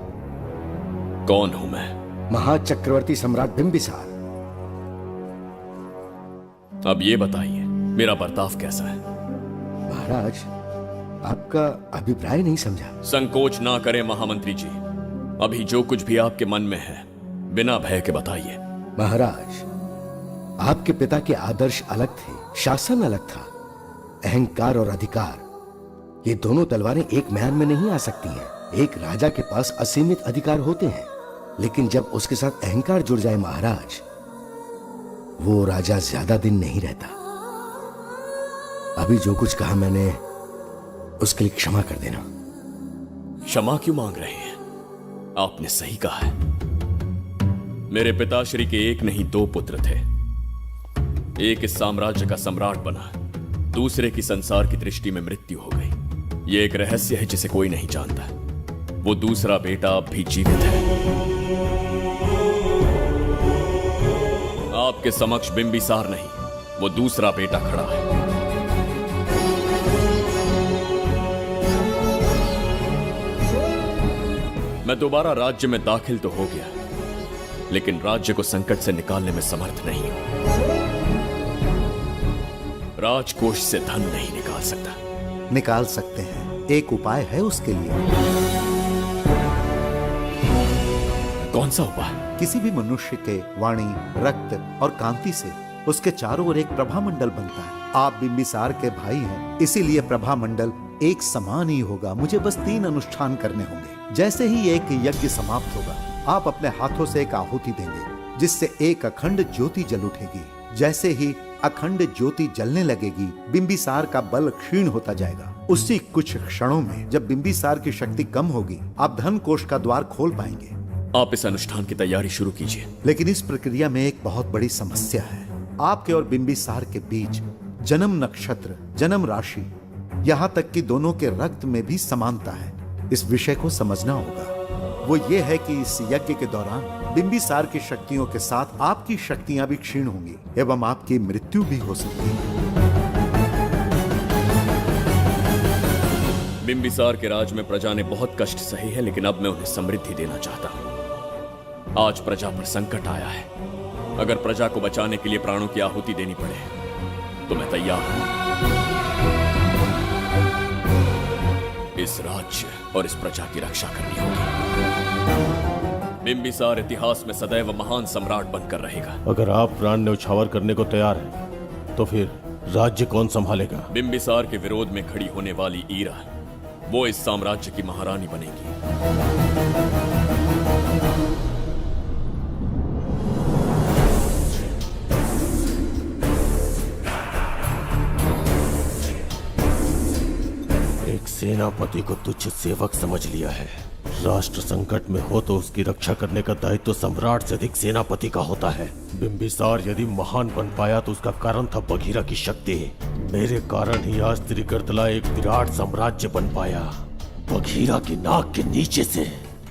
कौन हूं मैं? महाचक्रवर्ती सम्राट बिंबिसार। अब ये बताइए मेरा बर्ताव कैसा है? महाराज, आपका अभिप्राय नहीं समझा। संकोच ना करें महामंत्री जी, अभी जो कुछ भी आपके मन में है बिना भय के बताइए। महाराज, आपके पिता के आदर्श अलग थे, शासन अलग था। अहंकार और अधिकार, ये दोनों तलवारें एक म्यान में नहीं आ सकती हैं। एक राजा के पास असीमित अधिकार होते हैं, लेकिन जब उसके साथ अहंकार जुड़ जाए महाराज, वो राजा ज्यादा दिन नहीं रहता। अभी जो कुछ कहा मैंने, उसके लिए क्षमा कर देना। क्षमा क्यों मांग रहे हैं? आपने सही कहा है। मेरे पिताश्री के एक नहीं दो पुत्र थे। एक इस साम्राज्य का सम्राट बना, दूसरे की संसार की दृष्टि में मृत्यु हो गई। यह एक रहस्य है जिसे कोई नहीं जानता। वो दूसरा बेटा अब भी जीवित है। आपके समक्ष बिंबिसार नहीं, वो दूसरा बेटा खड़ा है। मैं दोबारा राज्य में दाखिल तो हो गया, लेकिन राज्य को संकट से निकालने में समर्थ नहीं हूं। राजकोष से धन नहीं निकाल सकता। निकाल सकते हैं, एक उपाय है उसके लिए। कौन सा उपाय? किसी भी मनुष्य के वाणी, रक्त और कांति से उसके चारों ओर एक प्रभामंडल बनता है। आप बिंबिसार के भाई हैं, इसीलिए प्रभामंडल एक समान ही होगा। मुझे बस 3 अनुष्ठान करने होंगे। जैसे ही एक यज्ञ समाप्त होगा, आप अपने हाथों से एक आहुति देंगे, जिससे एक अखंड ज्योति जल उठेगी। जैसे ही अखंड ज्योति जलने लगेगी, बिंबिसार का बल क्षीण होता जाएगा। उसी कुछ क्षणों में जब बिंबिसार की शक्ति कम होगी, आप धन कोष का द्वार खोल पाएंगे। आप इस अनुष्ठान की तैयारी शुरू कीजिए। लेकिन इस प्रक्रिया में एक बहुत बड़ी समस्या है। आपके और बिंबिसार के बीच जन्म नक्षत्र, जन्म राशि, यहाँ तक कि दोनों के रक्त में भी समानता है। इस विषय को समझना होगा। वो ये है कि इस यज्ञ के दौरान बिंबिसार की शक्तियों के साथ आपकी शक्तियां भी क्षीण होंगी एवं आपकी मृत्यु भी हो सकती है। बिंबिसार के राज में प्रजा ने बहुत कष्ट सहे हैं, लेकिन अब मैं उन्हें समृद्धि देना चाहता हूं। आज प्रजा पर संकट आया है। अगर प्रजा को बचाने के लिए प्राणों की आहुति देनी पड़े तो मैं तैयार हूं। इस राज्य और इस प्रजा की रक्षा करनी होगी। बिंबिसार इतिहास में सदैव महान सम्राट बनकर रहेगा। अगर आप प्राण न्यौछावर करने को तैयार हैं, तो फिर राज्य कौन संभालेगा? बिंबिसार के विरोध में खड़ी होने वाली ईरा, वो इस साम्राज्य की महारानी बनेगी। एक सेनापति को तुच्छ सेवक समझ लिया है। राष्ट्र संकट में हो तो उसकी रक्षा करने का दायित्व सम्राट से अधिक सेनापति का होता है। बिंबिसार यदि महान बन पाया तो उसका कारण था बघीरा की शक्ति। मेरे कारण ही आज त्रिगर्तला एक विराट साम्राज्य बन पाया। बघीरा की नाक के नीचे से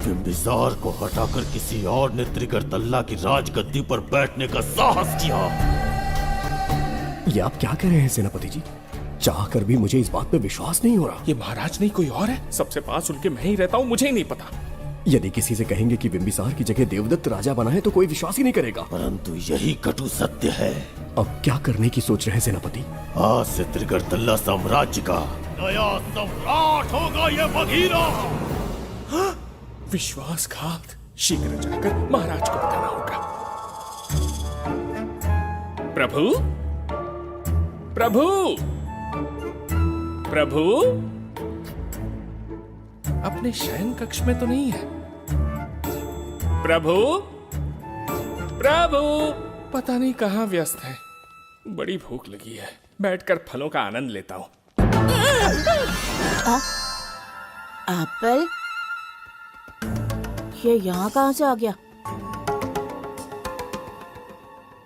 बिंबिसार को हटाकर किसी और ने त्रिगर्तला की राजगद्दी पर बैठने का साहस किया। ये आप क्या कह रहे हैं सेनापति जी? चाह कर भी मुझे इस बात पे विश्वास नहीं हो रहा। ये महाराज नहीं कोई और है। सबसे पास उनके मैं ही रहता हूँ, मुझे ही नहीं पता। यदि किसी से कहेंगे कि बिंबिसार की जगह देवदत्त राजा बना है तो कोई विश्वास ही नहीं करेगा। परंतु यही कटु सत्य है। अब क्या करने की सोच रहे हैं सेनापति? आज से त्रिगर्तला साम्राज्य का नया सम्राट होगा ये बघीरा। विश्वासघात। शीघ्र जाकर महाराज को बताना होगा। प्रभु, प्रभु, प्रभु, अपने शयन कक्ष में तो नहीं है। प्रभु, प्रभु, पता नहीं कहाँ व्यस्त है। बड़ी भूख लगी है, बैठकर फलों का आनंद लेता हूँ। एप्पल? ये यहाँ कहाँ से आ गया?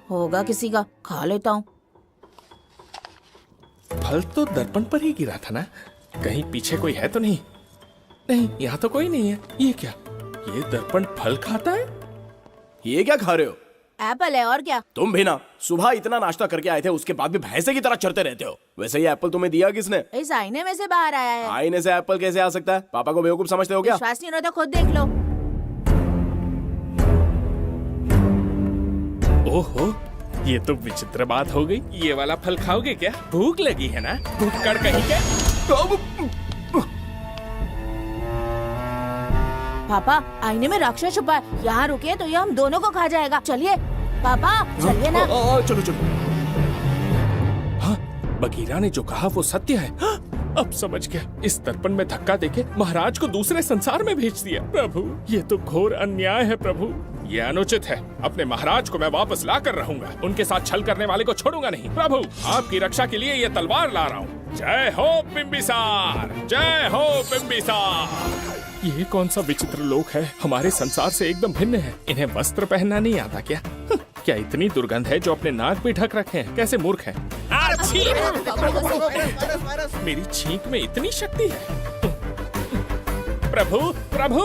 होगा किसी का, खा लेता हूँ। फल तो दर्पण पर ही गिरा था ना? कहीं पीछे कोई है तो नहीं? नहीं, यहाँ तो कोई नहीं है। ये क्या? ये दर्पण फल खाता है? ये क्या खा रहे हो? एप्पल है और क्या? तुम भी ना सुबह इतना नाश्ता करके आए थे, उसके बाद भी भैंसे की तरह चरते रहते हो। वैसे ये एप्पल तुम्हें दिया किसने? इस आईने में से बाहर आया है। आईने से एप्पल कैसे आ सकता है? पापा को बेवकूफ समझते हो क्या? विश्वास नहीं हो रहा तो खुद देख लो। ओहो, ये तो विचित्र बात हो गई। ये वाला फल खाओगे क्या? भूख लगी है ना? भूखड़ कहीं के? पापा आईने में राक्षस छुपा है, यहाँ रुके तो ये हम दोनों को खा जाएगा। चलिए पापा, चलिए ना। चलो चलो। हाँ, बगीरा ने जो कहा वो सत्य है। हाँ, अब समझ गया। इस दर्पण में धक्का देके महाराज को दूसरे संसार में भेज दिया। प्रभु, ये तो घोर अन्याय है प्रभु। ये अनुचित है। अपने महाराज को मैं वापस ला कर रहूंगा। उनके साथ छल करने वाले को छोड़ूंगा नहीं। प्रभु, आपकी रक्षा के लिए ये तलवार ला रहा हूँ। जय हो बिंबिसार, जय हो बिंबिसार। ये कौन सा विचित्र लोक है, हमारे संसार से एकदम भिन्न है। इन्हें वस्त्र पहनना नहीं आता क्या? क्या इतनी दुर्गंध है जो अपने नाक भी ढक रखे हैं? कैसे मूर्ख हैं। मेरी छींक में इतनी शक्ति है। प्रभु, प्रभु,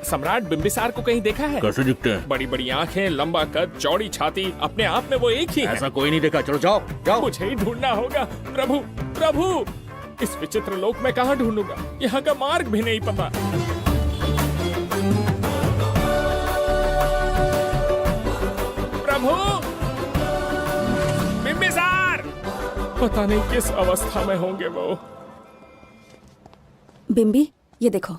सम्राट बिंबिसार को कहीं देखा है? कैसे दिखते हैं? बड़ी बड़ी आंखें, लंबा कद, चौड़ी छाती, अपने आप में वो एक ही है। ऐसा कोई नहीं देखा। चलो जाओ जाओ। मुझे ही ढूंढना होगा। प्रभु, प्रभु, इस विचित्र लोक में कहाँ ढूंढूंगा? यहाँ का मार्ग भी नहीं पता। प्रभु, बिंबिसार, पता नहीं किस अवस्था में होंगे वो। बिम्बी, ये देखो।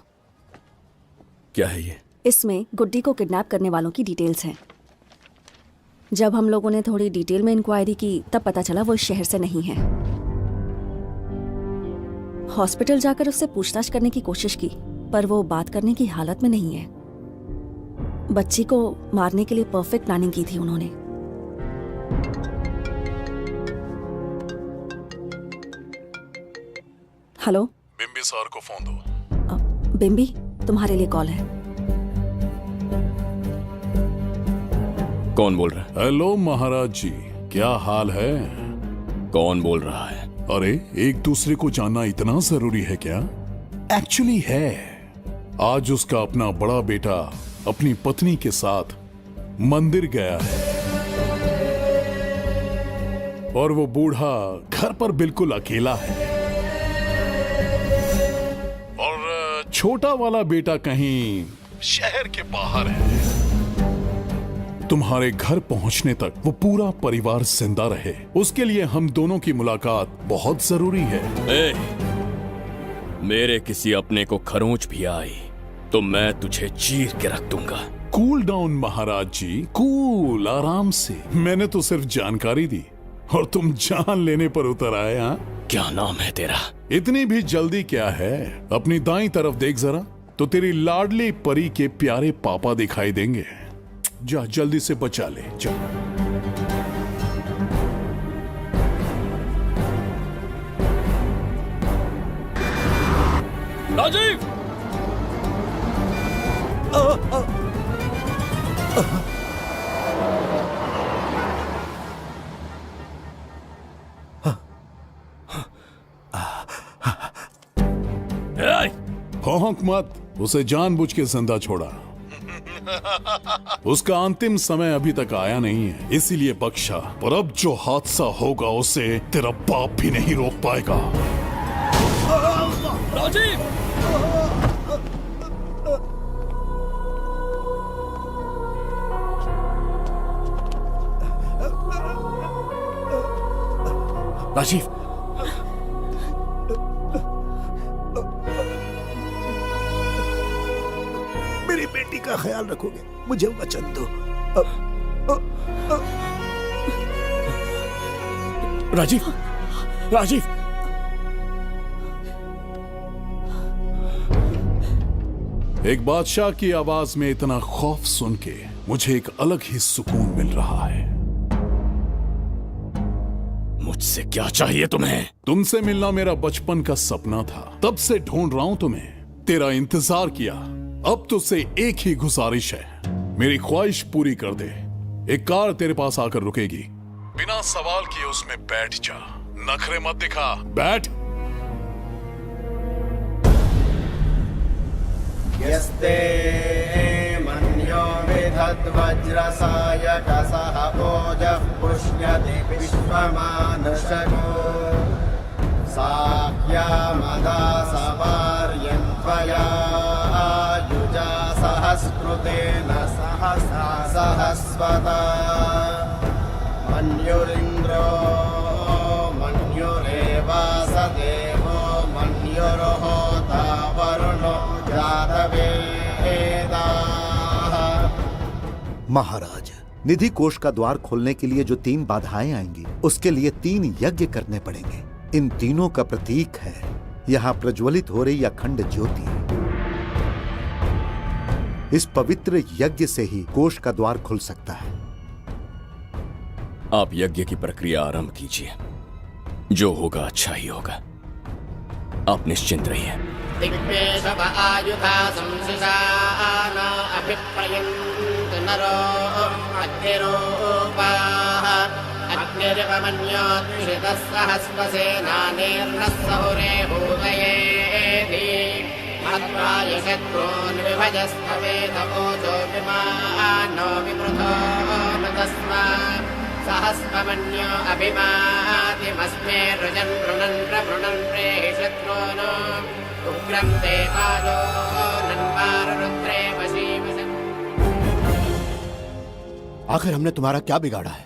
क्या है ये? इसमें गुड्डी को किडनैप करने वालों की डिटेल्स हैं। जब हम लोगों ने थोड़ी डिटेल में इंक्वायरी की तब पता चला वो इस शहर से नहीं है। हॉस्पिटल जाकर उससे पूछताछ करने की कोशिश की पर वो बात करने की हालत में नहीं है। बच्ची को मारने के लिए परफेक्ट प्लानिंग की थी उन्होंने। हेलो, बिंबिसार को फोन दो। बिम्बी, तुम्हारे लिए कॉल है। कौन बोल रहा है? हेलो महाराज जी, क्या हाल है? कौन बोल रहा है? अरे, एक दूसरे को जानना इतना जरूरी है क्या? एक्चुअली है। आज उसका अपना बड़ा बेटा अपनी पत्नी के साथ मंदिर गया है और वो बूढ़ा घर पर बिल्कुल अकेला है और छोटा वाला बेटा कहीं शहर के बाहर है। तुम्हारे घर पहुंचने तक वो पूरा परिवार जिंदा रहे, उसके लिए हम दोनों की मुलाकात बहुत जरूरी है। मेरे किसी अपने को खरोंच भी आई तो मैं तुझे चीर के रख दूंगा। कूल डाउन महाराज जी, कूल, आराम से। मैंने तो सिर्फ जानकारी दी और तुम जान लेने पर उतर आए। हाँ, क्या नाम है तेरा? इतनी भी जल्दी क्या है? अपनी दाईं तरफ देख जरा तो तेरी लाडली परी के प्यारे पापा दिखाई देंगे। जा, जल्दी से बचा ले, जा। राजीव! भौंक मत, उसे जानबूझ के जिंदा छोड़ा। उसका अंतिम समय अभी तक आया नहीं है, इसीलिए बख्शा। पर अब जो हादसा होगा उसे तेरा बाप भी नहीं रोक पाएगा। राजीव! राजीव, मेरी बेटी का ख्याल रखोगे? मुझे वचन दो। राजीव, राजीव, एक बादशाह की आवाज में इतना खौफ सुन के मुझे एक अलग ही सुकून मिल रहा है। मुझसे क्या चाहिए तुम्हें? तुमसे मिलना मेरा बचपन का सपना था, तब से ढूंढ रहा हूं तुम्हें, तेरा इंतजार किया। अब तुझसे एक ही गुजारिश है, मेरी ख्वाहिश पूरी कर दे। एक कार तेरे पास आकर रुकेगी, बिना सवाल किए उसमें बैठ जा, नखरे मत दिखा, बैठ। यस्ते मन्यो विधद्वज्रसायकसः यदि विश्वमानशको साख्यामदा सवार्यन्त्वया युजा सहस्कृतेन सहसा सहस्वता मन्युरिन्द्रो मन्युरेवास देवो मन्युर्होता वरुणो जातवेदाः। महाराज, निधि कोष का द्वार खोलने के लिए जो 3 बाधाएं आएंगी, उसके लिए 3 यज्ञ करने पड़ेंगे। इन तीनों का प्रतीक है यहाँ प्रज्वलित हो रही अखंड ज्योति। इस पवित्र यज्ञ से ही कोष का द्वार खुल सकता है। आप यज्ञ की प्रक्रिया आरंभ कीजिए। जो होगा अच्छा ही होगा। आप निश्चिंत रहिए। दिग्वेशव आयुधा संसिसाना अभिप्रयन्त नरो अग्निरूपाः अग्निरिवमन्योत्षितः सहस्रसेनानेर्नः सहुरे भूतयेति हत्वाय शत्रून् विभजस्तवेदवोचो विमानो विवृतो न तस्मात् सहस्रमन्यो अभिमातिमस्मे रुजन् रुणन् प्रवृणन् प्रेहि शत्रून् उग्रं ते आदो नन्वारुद्रे वशीवसन्। आखिर हमने तुम्हारा क्या बिगाड़ा है?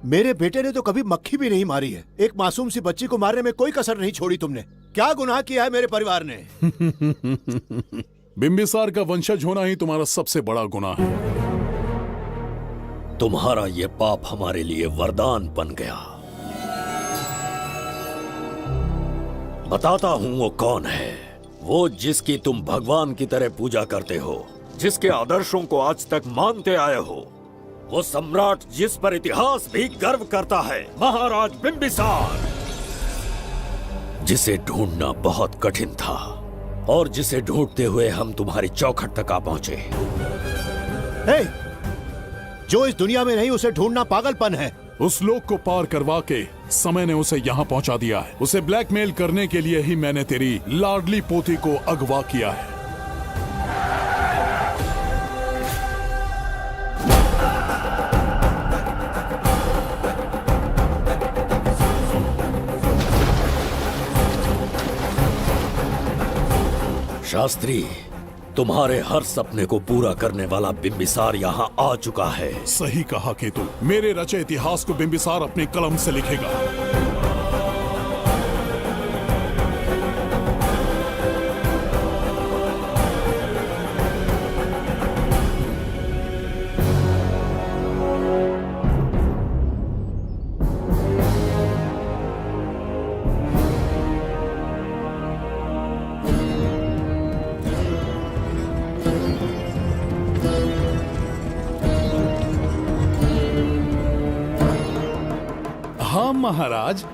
मेरे बेटे ने तो कभी मक्खी भी नहीं मारी है। एक मासूम सी बच्ची को मारने में कोई कसर नहीं छोड़ी तुमने। क्या गुनाह किया है मेरे परिवार ने? बिंबिसार का वंशज होना ही तुम्हारा सबसे बड़ा गुनाह है। तुम्हारा ये पाप हमारे लिए वरदान बन गया। बताता हूं वो कौन है। वो जिसकी तुम भगवान की तरह पूजा करते हो, जिसके आदर्शों को आज तक मानते आए हो, वो सम्राट जिस पर इतिहास भी गर्व करता है, महाराज बिंबिसार, जिसे ढूंढना बहुत कठिन था और जिसे ढूंढते हुए हम तुम्हारी चौखट तक आ पहुंचे। जो इस दुनिया में नहीं उसे ढूंढना पागलपन है। उस लोक को पार करवा के समय ने उसे यहाँ पहुंचा दिया है। उसे ब्लैकमेल करने के लिए ही मैंने तेरी लाडली पोती को अगवा किया है। शास्त्री, तुम्हारे हर सपने को पूरा करने वाला बिंबिसार यहाँ आ चुका है। सही कहा केतु। मेरे रचे इतिहास को बिंबिसार अपनी कलम से लिखेगा। हाँ महाराज,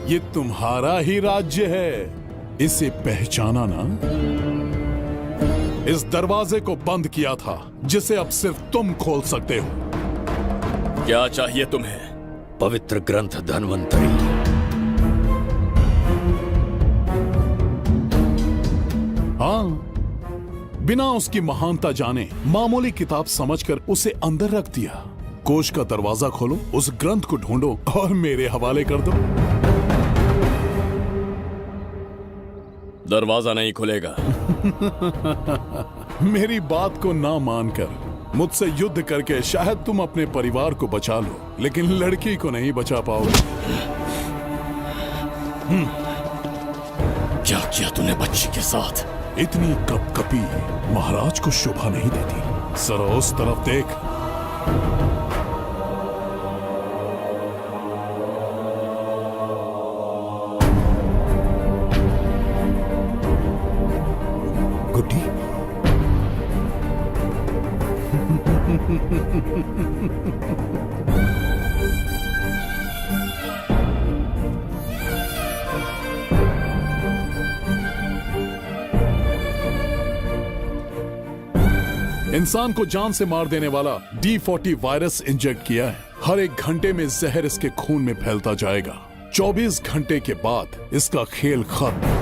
ये तुम्हारा ही राज्य है। इसे पहचाना ना? इस दरवाजे को बंद किया था जिसे अब सिर्फ तुम खोल सकते हो। क्या चाहिए तुम्हें? पवित्र ग्रंथ धन्वंतरी। हाँ, बिना उसकी महानता जाने मामूली किताब समझकर उसे अंदर रख दिया। कोष का दरवाजा खोलो, उस ग्रंथ को ढूंढो और मेरे हवाले कर दो। दरवाजा नहीं खुलेगा। मेरी बात को ना मानकर मुझसे युद्ध करके शायद तुम अपने परिवार को बचा लो, लेकिन लड़की को नहीं बचा पाओगे। क्या किया तूने बच्ची के साथ? इतनी कपकपी महाराज को शोभा नहीं देती। जरा उस तरफ देख। गुड्डी, इंसान को जान से मार देने वाला D40 वायरस इंजेक्ट किया है। हर 1 घंटे में जहर इसके खून में फैलता जाएगा। 24 घंटे के बाद इसका खेल खत्म।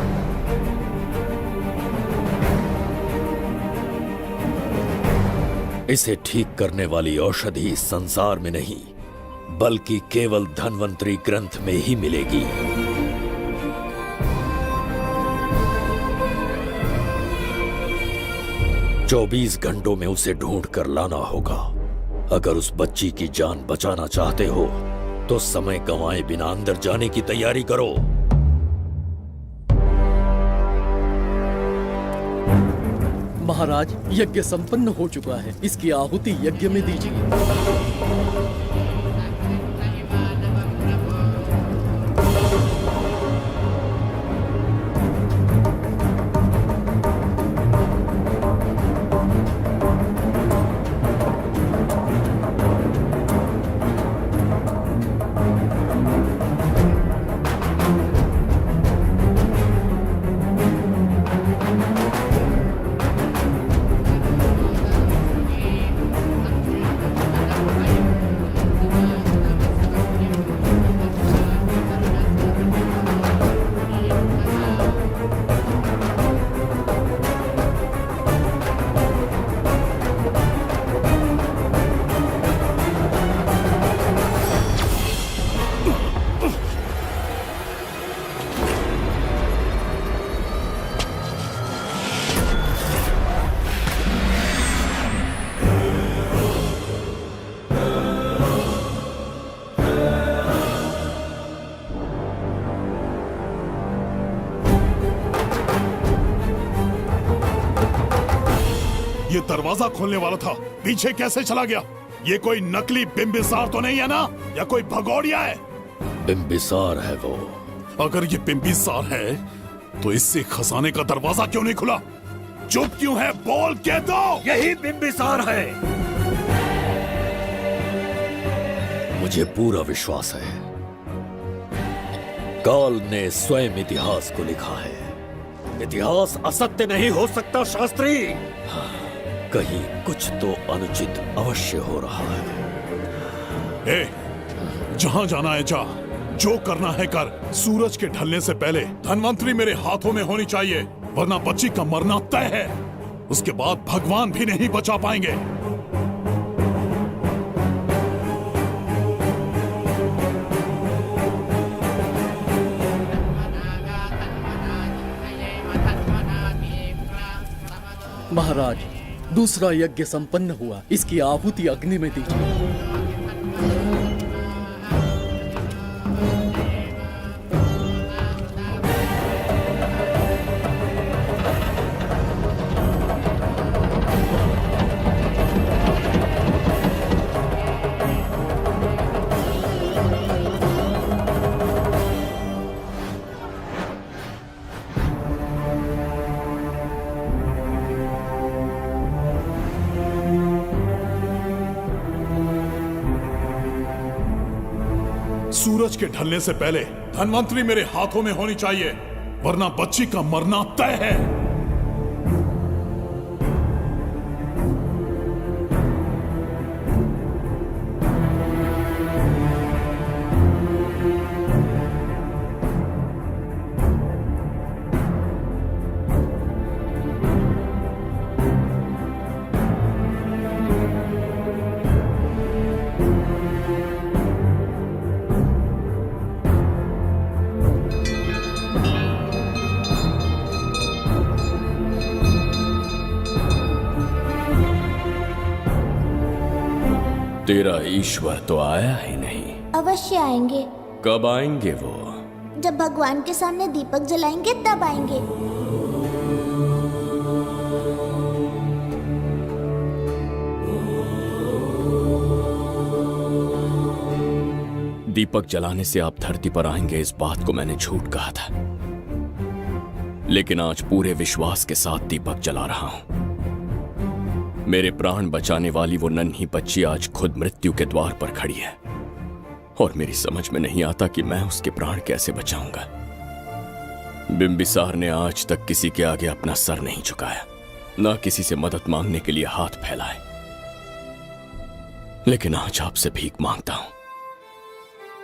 इसे ठीक करने वाली औषधि संसार में नहीं, बल्कि केवल धन्वंतरी ग्रंथ में ही मिलेगी। चौबीस घंटों में उसे ढूंढ कर लाना होगा। अगर उस बच्ची की जान बचाना चाहते हो तो समय गंवाए बिना अंदर जाने की तैयारी करो। महाराज, यज्ञ संपन्न हो चुका है, इसकी आहुति यज्ञ में दीजिए। ये दरवाजा खोलने वाला था, पीछे कैसे चला गया? ये कोई नकली बिंबिसार तो नहीं है ना, या कोई भगोड़िया है? बिंबिसार है वो। अगर ये बिंबिसार है तो इससे खजाने का दरवाजा क्यों नहीं खुला? चुप क्यों है? बोल के दो। यही बिंबिसार है। मुझे पूरा विश्वास है, काल ने स्वयं इतिहास को लिखा है। इतिहास असत्य नहीं हो सकता शास्त्री। कहीं कुछ तो अनुचित अवश्य हो रहा है। ए, जहां जाना है जा, जो करना है कर। सूरज के ढलने से पहले धन्वंतरी मेरे हाथों में होनी चाहिए, वरना बच्ची का मरना तय है। उसके बाद भगवान भी नहीं बचा पाएंगे। महाराज, दूसरा यज्ञ संपन्न हुआ, इसकी आहुति अग्नि में दीजिए। सूरज के ढलने से पहले धन्वंतरी मेरे हाथों में होनी चाहिए, वरना बच्ची का मरना तय है। तेरा ईश्वर तो आया ही नहीं। अवश्य आएंगे। कब आएंगे वो? जब भगवान के सामने दीपक जलाएंगे तब आएंगे। दीपक जलाने से आप धरती पर आएंगे, इस बात को मैंने झूठ कहा था, लेकिन आज पूरे विश्वास के साथ दीपक जला रहा हूं। मेरे प्राण बचाने वाली वो नन्ही बच्ची आज खुद मृत्यु के द्वार पर खड़ी है, और मेरी समझ में नहीं आता कि मैं उसके प्राण कैसे बचाऊंगा। बिंबिसार ने आज तक किसी के आगे अपना सर नहीं झुकाया, ना किसी से मदद मांगने के लिए हाथ फैलाए, लेकिन आज आपसे भीख मांगता हूं।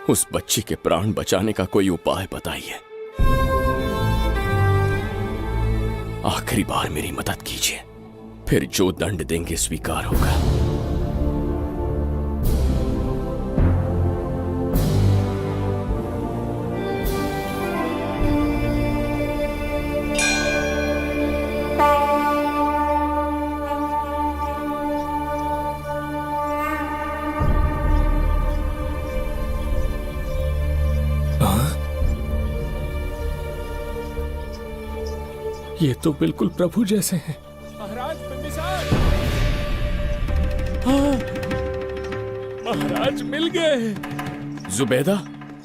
उस बच्ची के प्राण बचाने का कोई उपाय बताइए। आखिरी बार मेरी मदद कीजिए, फिर जो दंड देंगे स्वीकार होगा। ये तो बिल्कुल प्रभु जैसे हैं। महाराज बिंबिसार! हाँ, महाराज मिल गए। जुबैदा,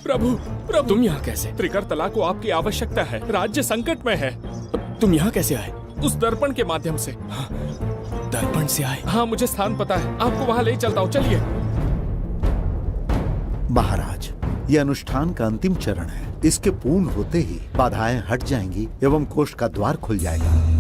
प्रभु प्रभु तुम यहाँ कैसे? त्रिकर्तला को आपकी आवश्यकता है, राज्य संकट में है। तुम यहाँ कैसे आए? उस दर्पण के माध्यम से। दर्पण से आए? हाँ, मुझे स्थान पता है, आपको वहाँ ले चलता हूँ, चलिए। महाराज, ये अनुष्ठान का अंतिम चरण है। इसके पूर्ण होते ही बाधाएं हट जाएंगी एवं कोष का द्वार खुल जाएगा।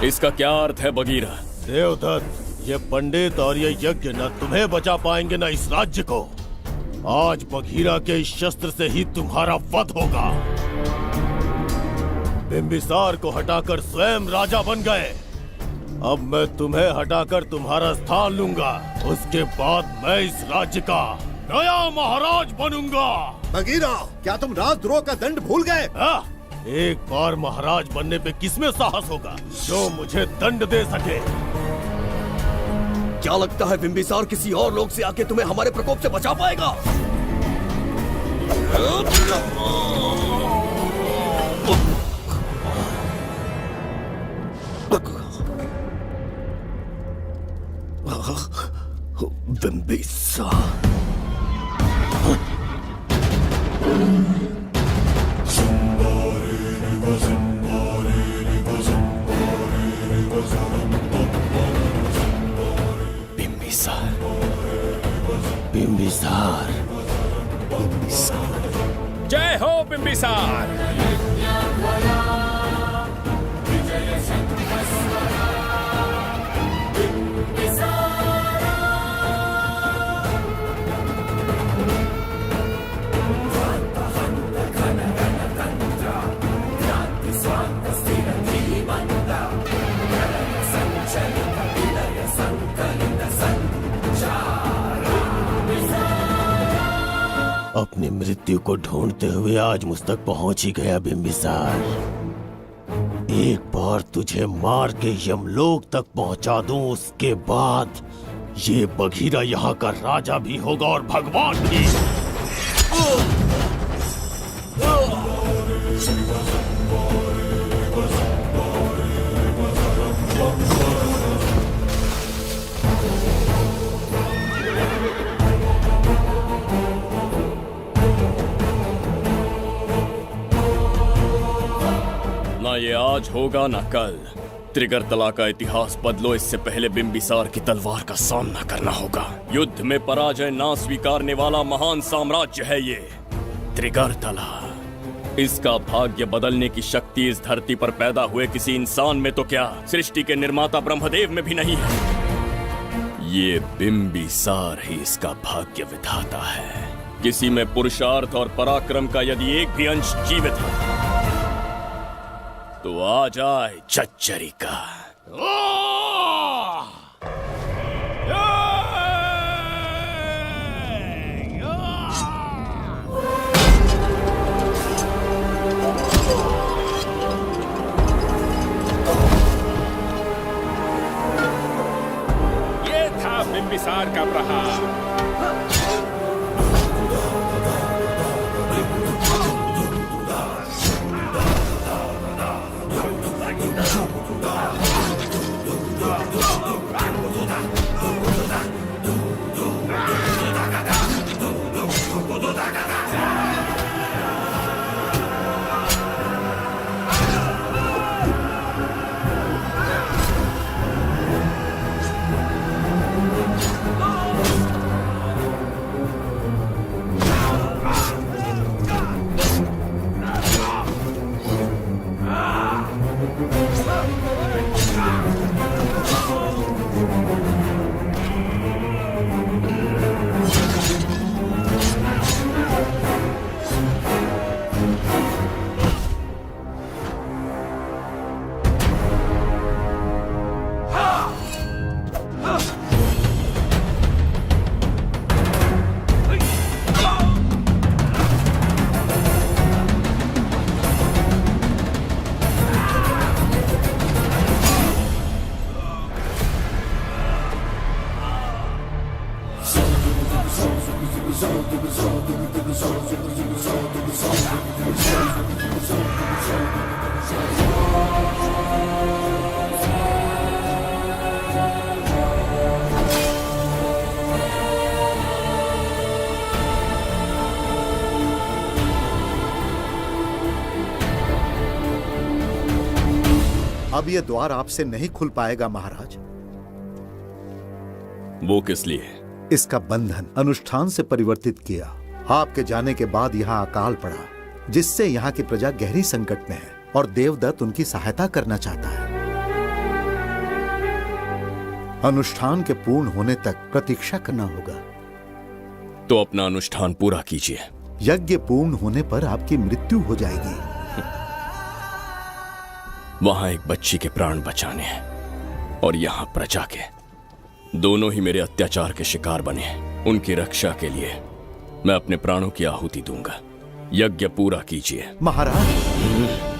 इसका क्या अर्थ है बगीरा? देवदत्त, ये पंडित और ये यज्ञ न तुम्हें बचा पाएंगे न इस राज्य को। आज बघीरा के इस शस्त्र से ही तुम्हारा वध होगा। बिंबिसार को हटाकर स्वयं राजा बन गए। अब मैं तुम्हें हटाकर तुम्हारा स्थान लूंगा। उसके बाद मैं इस राज्य का नया महाराज बनूंगा। बघीरा, क्या तुम राजद्रोह का दंड भूल गए? एक बार महाराज बनने पे किसमें साहस होगा जो मुझे दंड दे सके? क्या लगता है बिंबिसार किसी और लोग से आके तुम्हें हमारे प्रकोप से बचा पाएगा? बिंबिसार बिंबिसार, जय हो बिंबिसार। अपनी मृत्यु को ढूंढते हुए आज मुझ तक पहुंच ही गया बिंबिसार। एक बार तुझे मार के यमलोक तक पहुंचा दूं, उसके बाद ये बघीरा यहाँ का राजा भी होगा और भगवान भी। ना ये आज होगा ना कल। त्रिगर्तला का इतिहास बदलो, इससे पहले बिंबिसार की तलवार का सामना करना होगा। युद्ध में पराजय ना स्वीकारने वाला महान साम्राज्य है ये त्रिगर्तला। इसका भाग्य बदलने की शक्ति इस धरती पर पैदा हुए किसी इंसान में तो क्या, सृष्टि के निर्माता ब्रह्मदेव में भी नहीं है। ये बिंबिसार ही इसका भाग्य विधाता है। किसी में पुरुषार्थ और पराक्रम का यदि एक भी अंश जीवित है तो आ जाए चच्चरी का। ये था बिंबिसार का प्रहार। अब ये द्वार आपसे नहीं खुल पाएगा महाराज। वो किस लिए? इसका बंधन अनुष्ठान से परिवर्तित किया। आपके जाने के बाद यहाँ अकाल पड़ा, जिससे यहाँ की प्रजा गहरी संकट में है और देवदत्त उनकी सहायता करना चाहता है। अनुष्ठान के पूर्ण होने तक प्रतीक्षा करना होगा। तो अपना अनुष्ठान पूरा कीजिए। यज्ञ पूर्ण होने पर आपकी मृत्यु हो जाएगी। वहां एक बच्ची के प्राण बचाने हैं और यहाँ प्रजा के, दोनों ही मेरे अत्याचार के शिकार बने हैं। उनकी रक्षा के लिए मैं अपने प्राणों की आहुति दूंगा। यज्ञ पूरा कीजिए महाराज।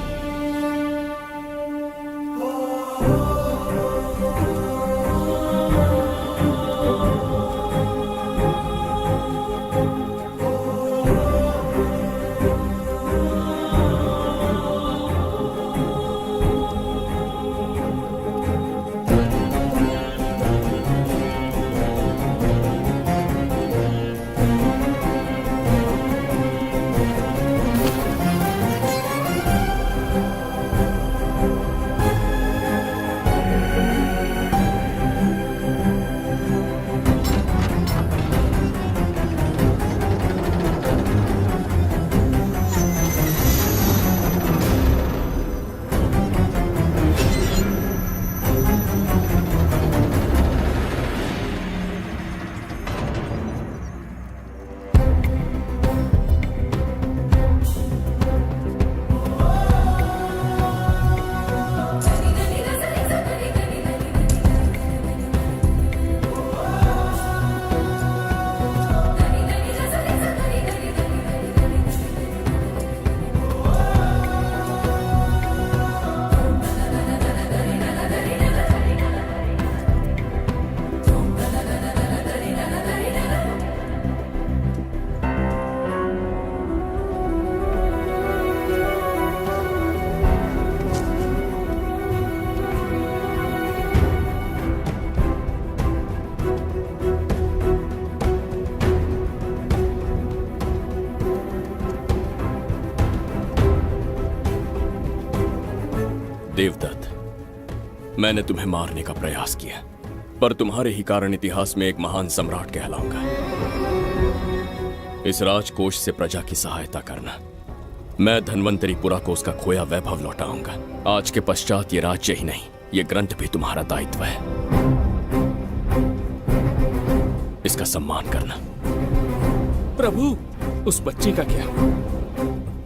देवदत्त, मैंने तुम्हें मारने का प्रयास किया, पर तुम्हारे ही कारण इतिहास में एक महान सम्राट कहलाऊंगा। इस राजकोष से प्रजा की सहायता करना। मैं धन्वंतरीपुरा को उसका खोया वैभव लौटाऊंगा। आज के पश्चात ये राज्य ही नहीं, ये ग्रंथ भी तुम्हारा दायित्व है। इसका सम्मान करना। प्रभु, उस बच्ची का क्या?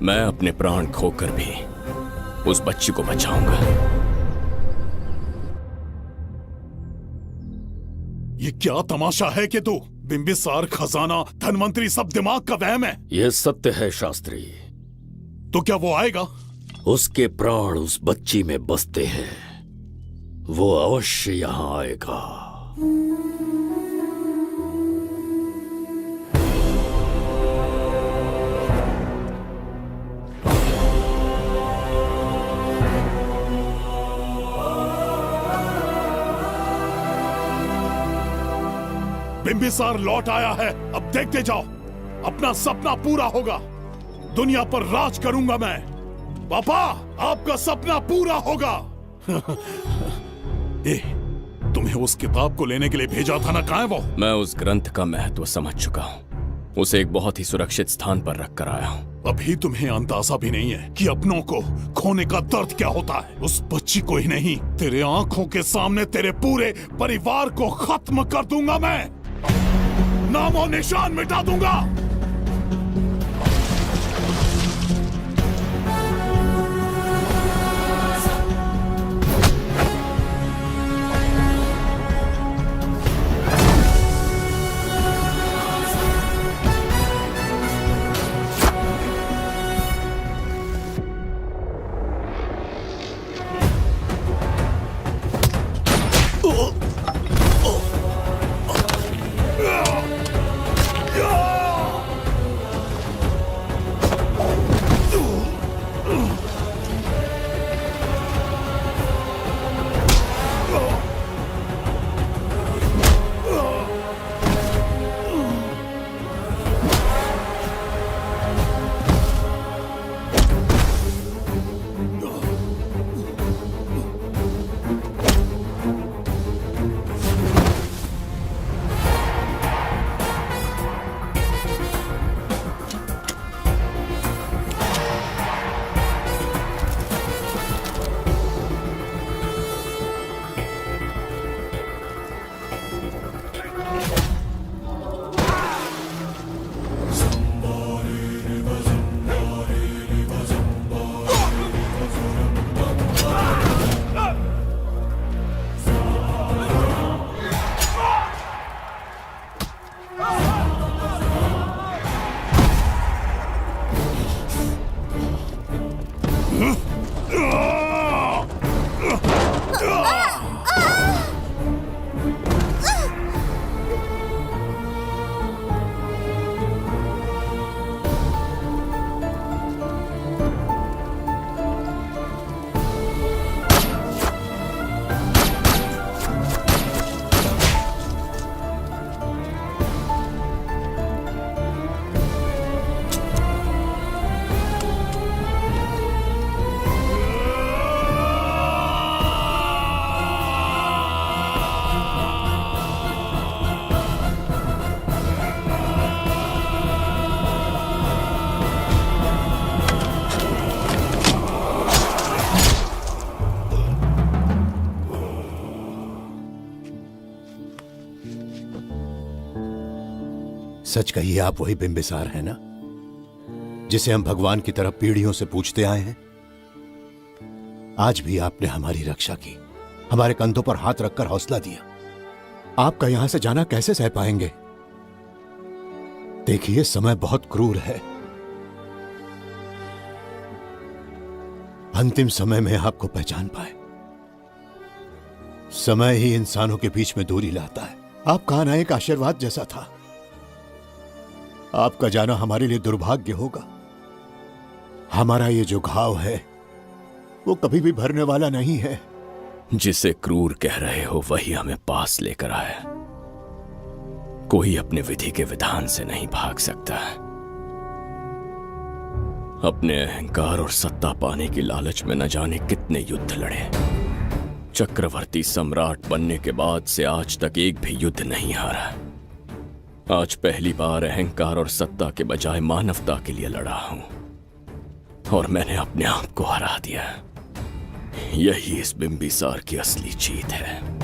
मैं अपने प्राण खोकर भी उस बच्ची को बचाऊंगा। ये क्या तमाशा है कि तू बिंबिसार, खजाना, धनवंतरी सब दिमाग का वहम है। यह सत्य है शास्त्री। तो क्या वो आएगा? उसके प्राण उस बच्ची में बसते हैं, वो अवश्य यहाँ आएगा। बिंबिसार लौट आया है, अब देखते जाओ, अपना सपना पूरा होगा। दुनिया पर राज करूंगा मैं। पापा, आपका सपना पूरा होगा। तुम्हें उस किताब को लेने के लिए भेजा था ना, कहाँ है वो? मैं उस ग्रंथ का महत्व समझ चुका हूँ। उसे एक बहुत ही सुरक्षित स्थान पर रख कर आया हूँ। अभी तुम्हें अंदाजा भी नहीं है कि अपनों को खोने का दर्द क्या होता है। उस बच्ची को ही नहीं, तेरे आंखों के सामने तेरे पूरे परिवार को खत्म कर दूंगा मैं। नामो निशान मिटा दूंगा। सच कहिए, आप वही बिंबिसार हैं ना, जिसे हम भगवान की तरफ पीढ़ियों से पूछते आए हैं। आज भी आपने हमारी रक्षा की, हमारे कंधों पर हाथ रखकर हौसला दिया। आपका यहां से जाना कैसे सह पाएंगे? देखिए, समय बहुत क्रूर है। अंतिम समय में आपको पहचान पाए। समय ही इंसानों के बीच में दूरी लाता है। आपका आना एक आशीर्वाद जैसा था। आपका जाना हमारे लिए दुर्भाग्य होगा। हमारा ये जो घाव है वो कभी भी भरने वाला नहीं है। जिसे क्रूर कह रहे हो वही हमें पास लेकर आया। कोई अपने विधि के विधान से नहीं भाग सकता। अपने अहंकार और सत्ता पाने की लालच में न जाने कितने युद्ध लड़े। चक्रवर्ती सम्राट बनने के बाद से आज तक एक भी युद्ध नहीं हारा। आज पहली बार अहंकार और सत्ता के बजाय मानवता के लिए लड़ा हूं, और मैंने अपने आप को हरा दिया। यही इस बिंबिसार की असली जीत है।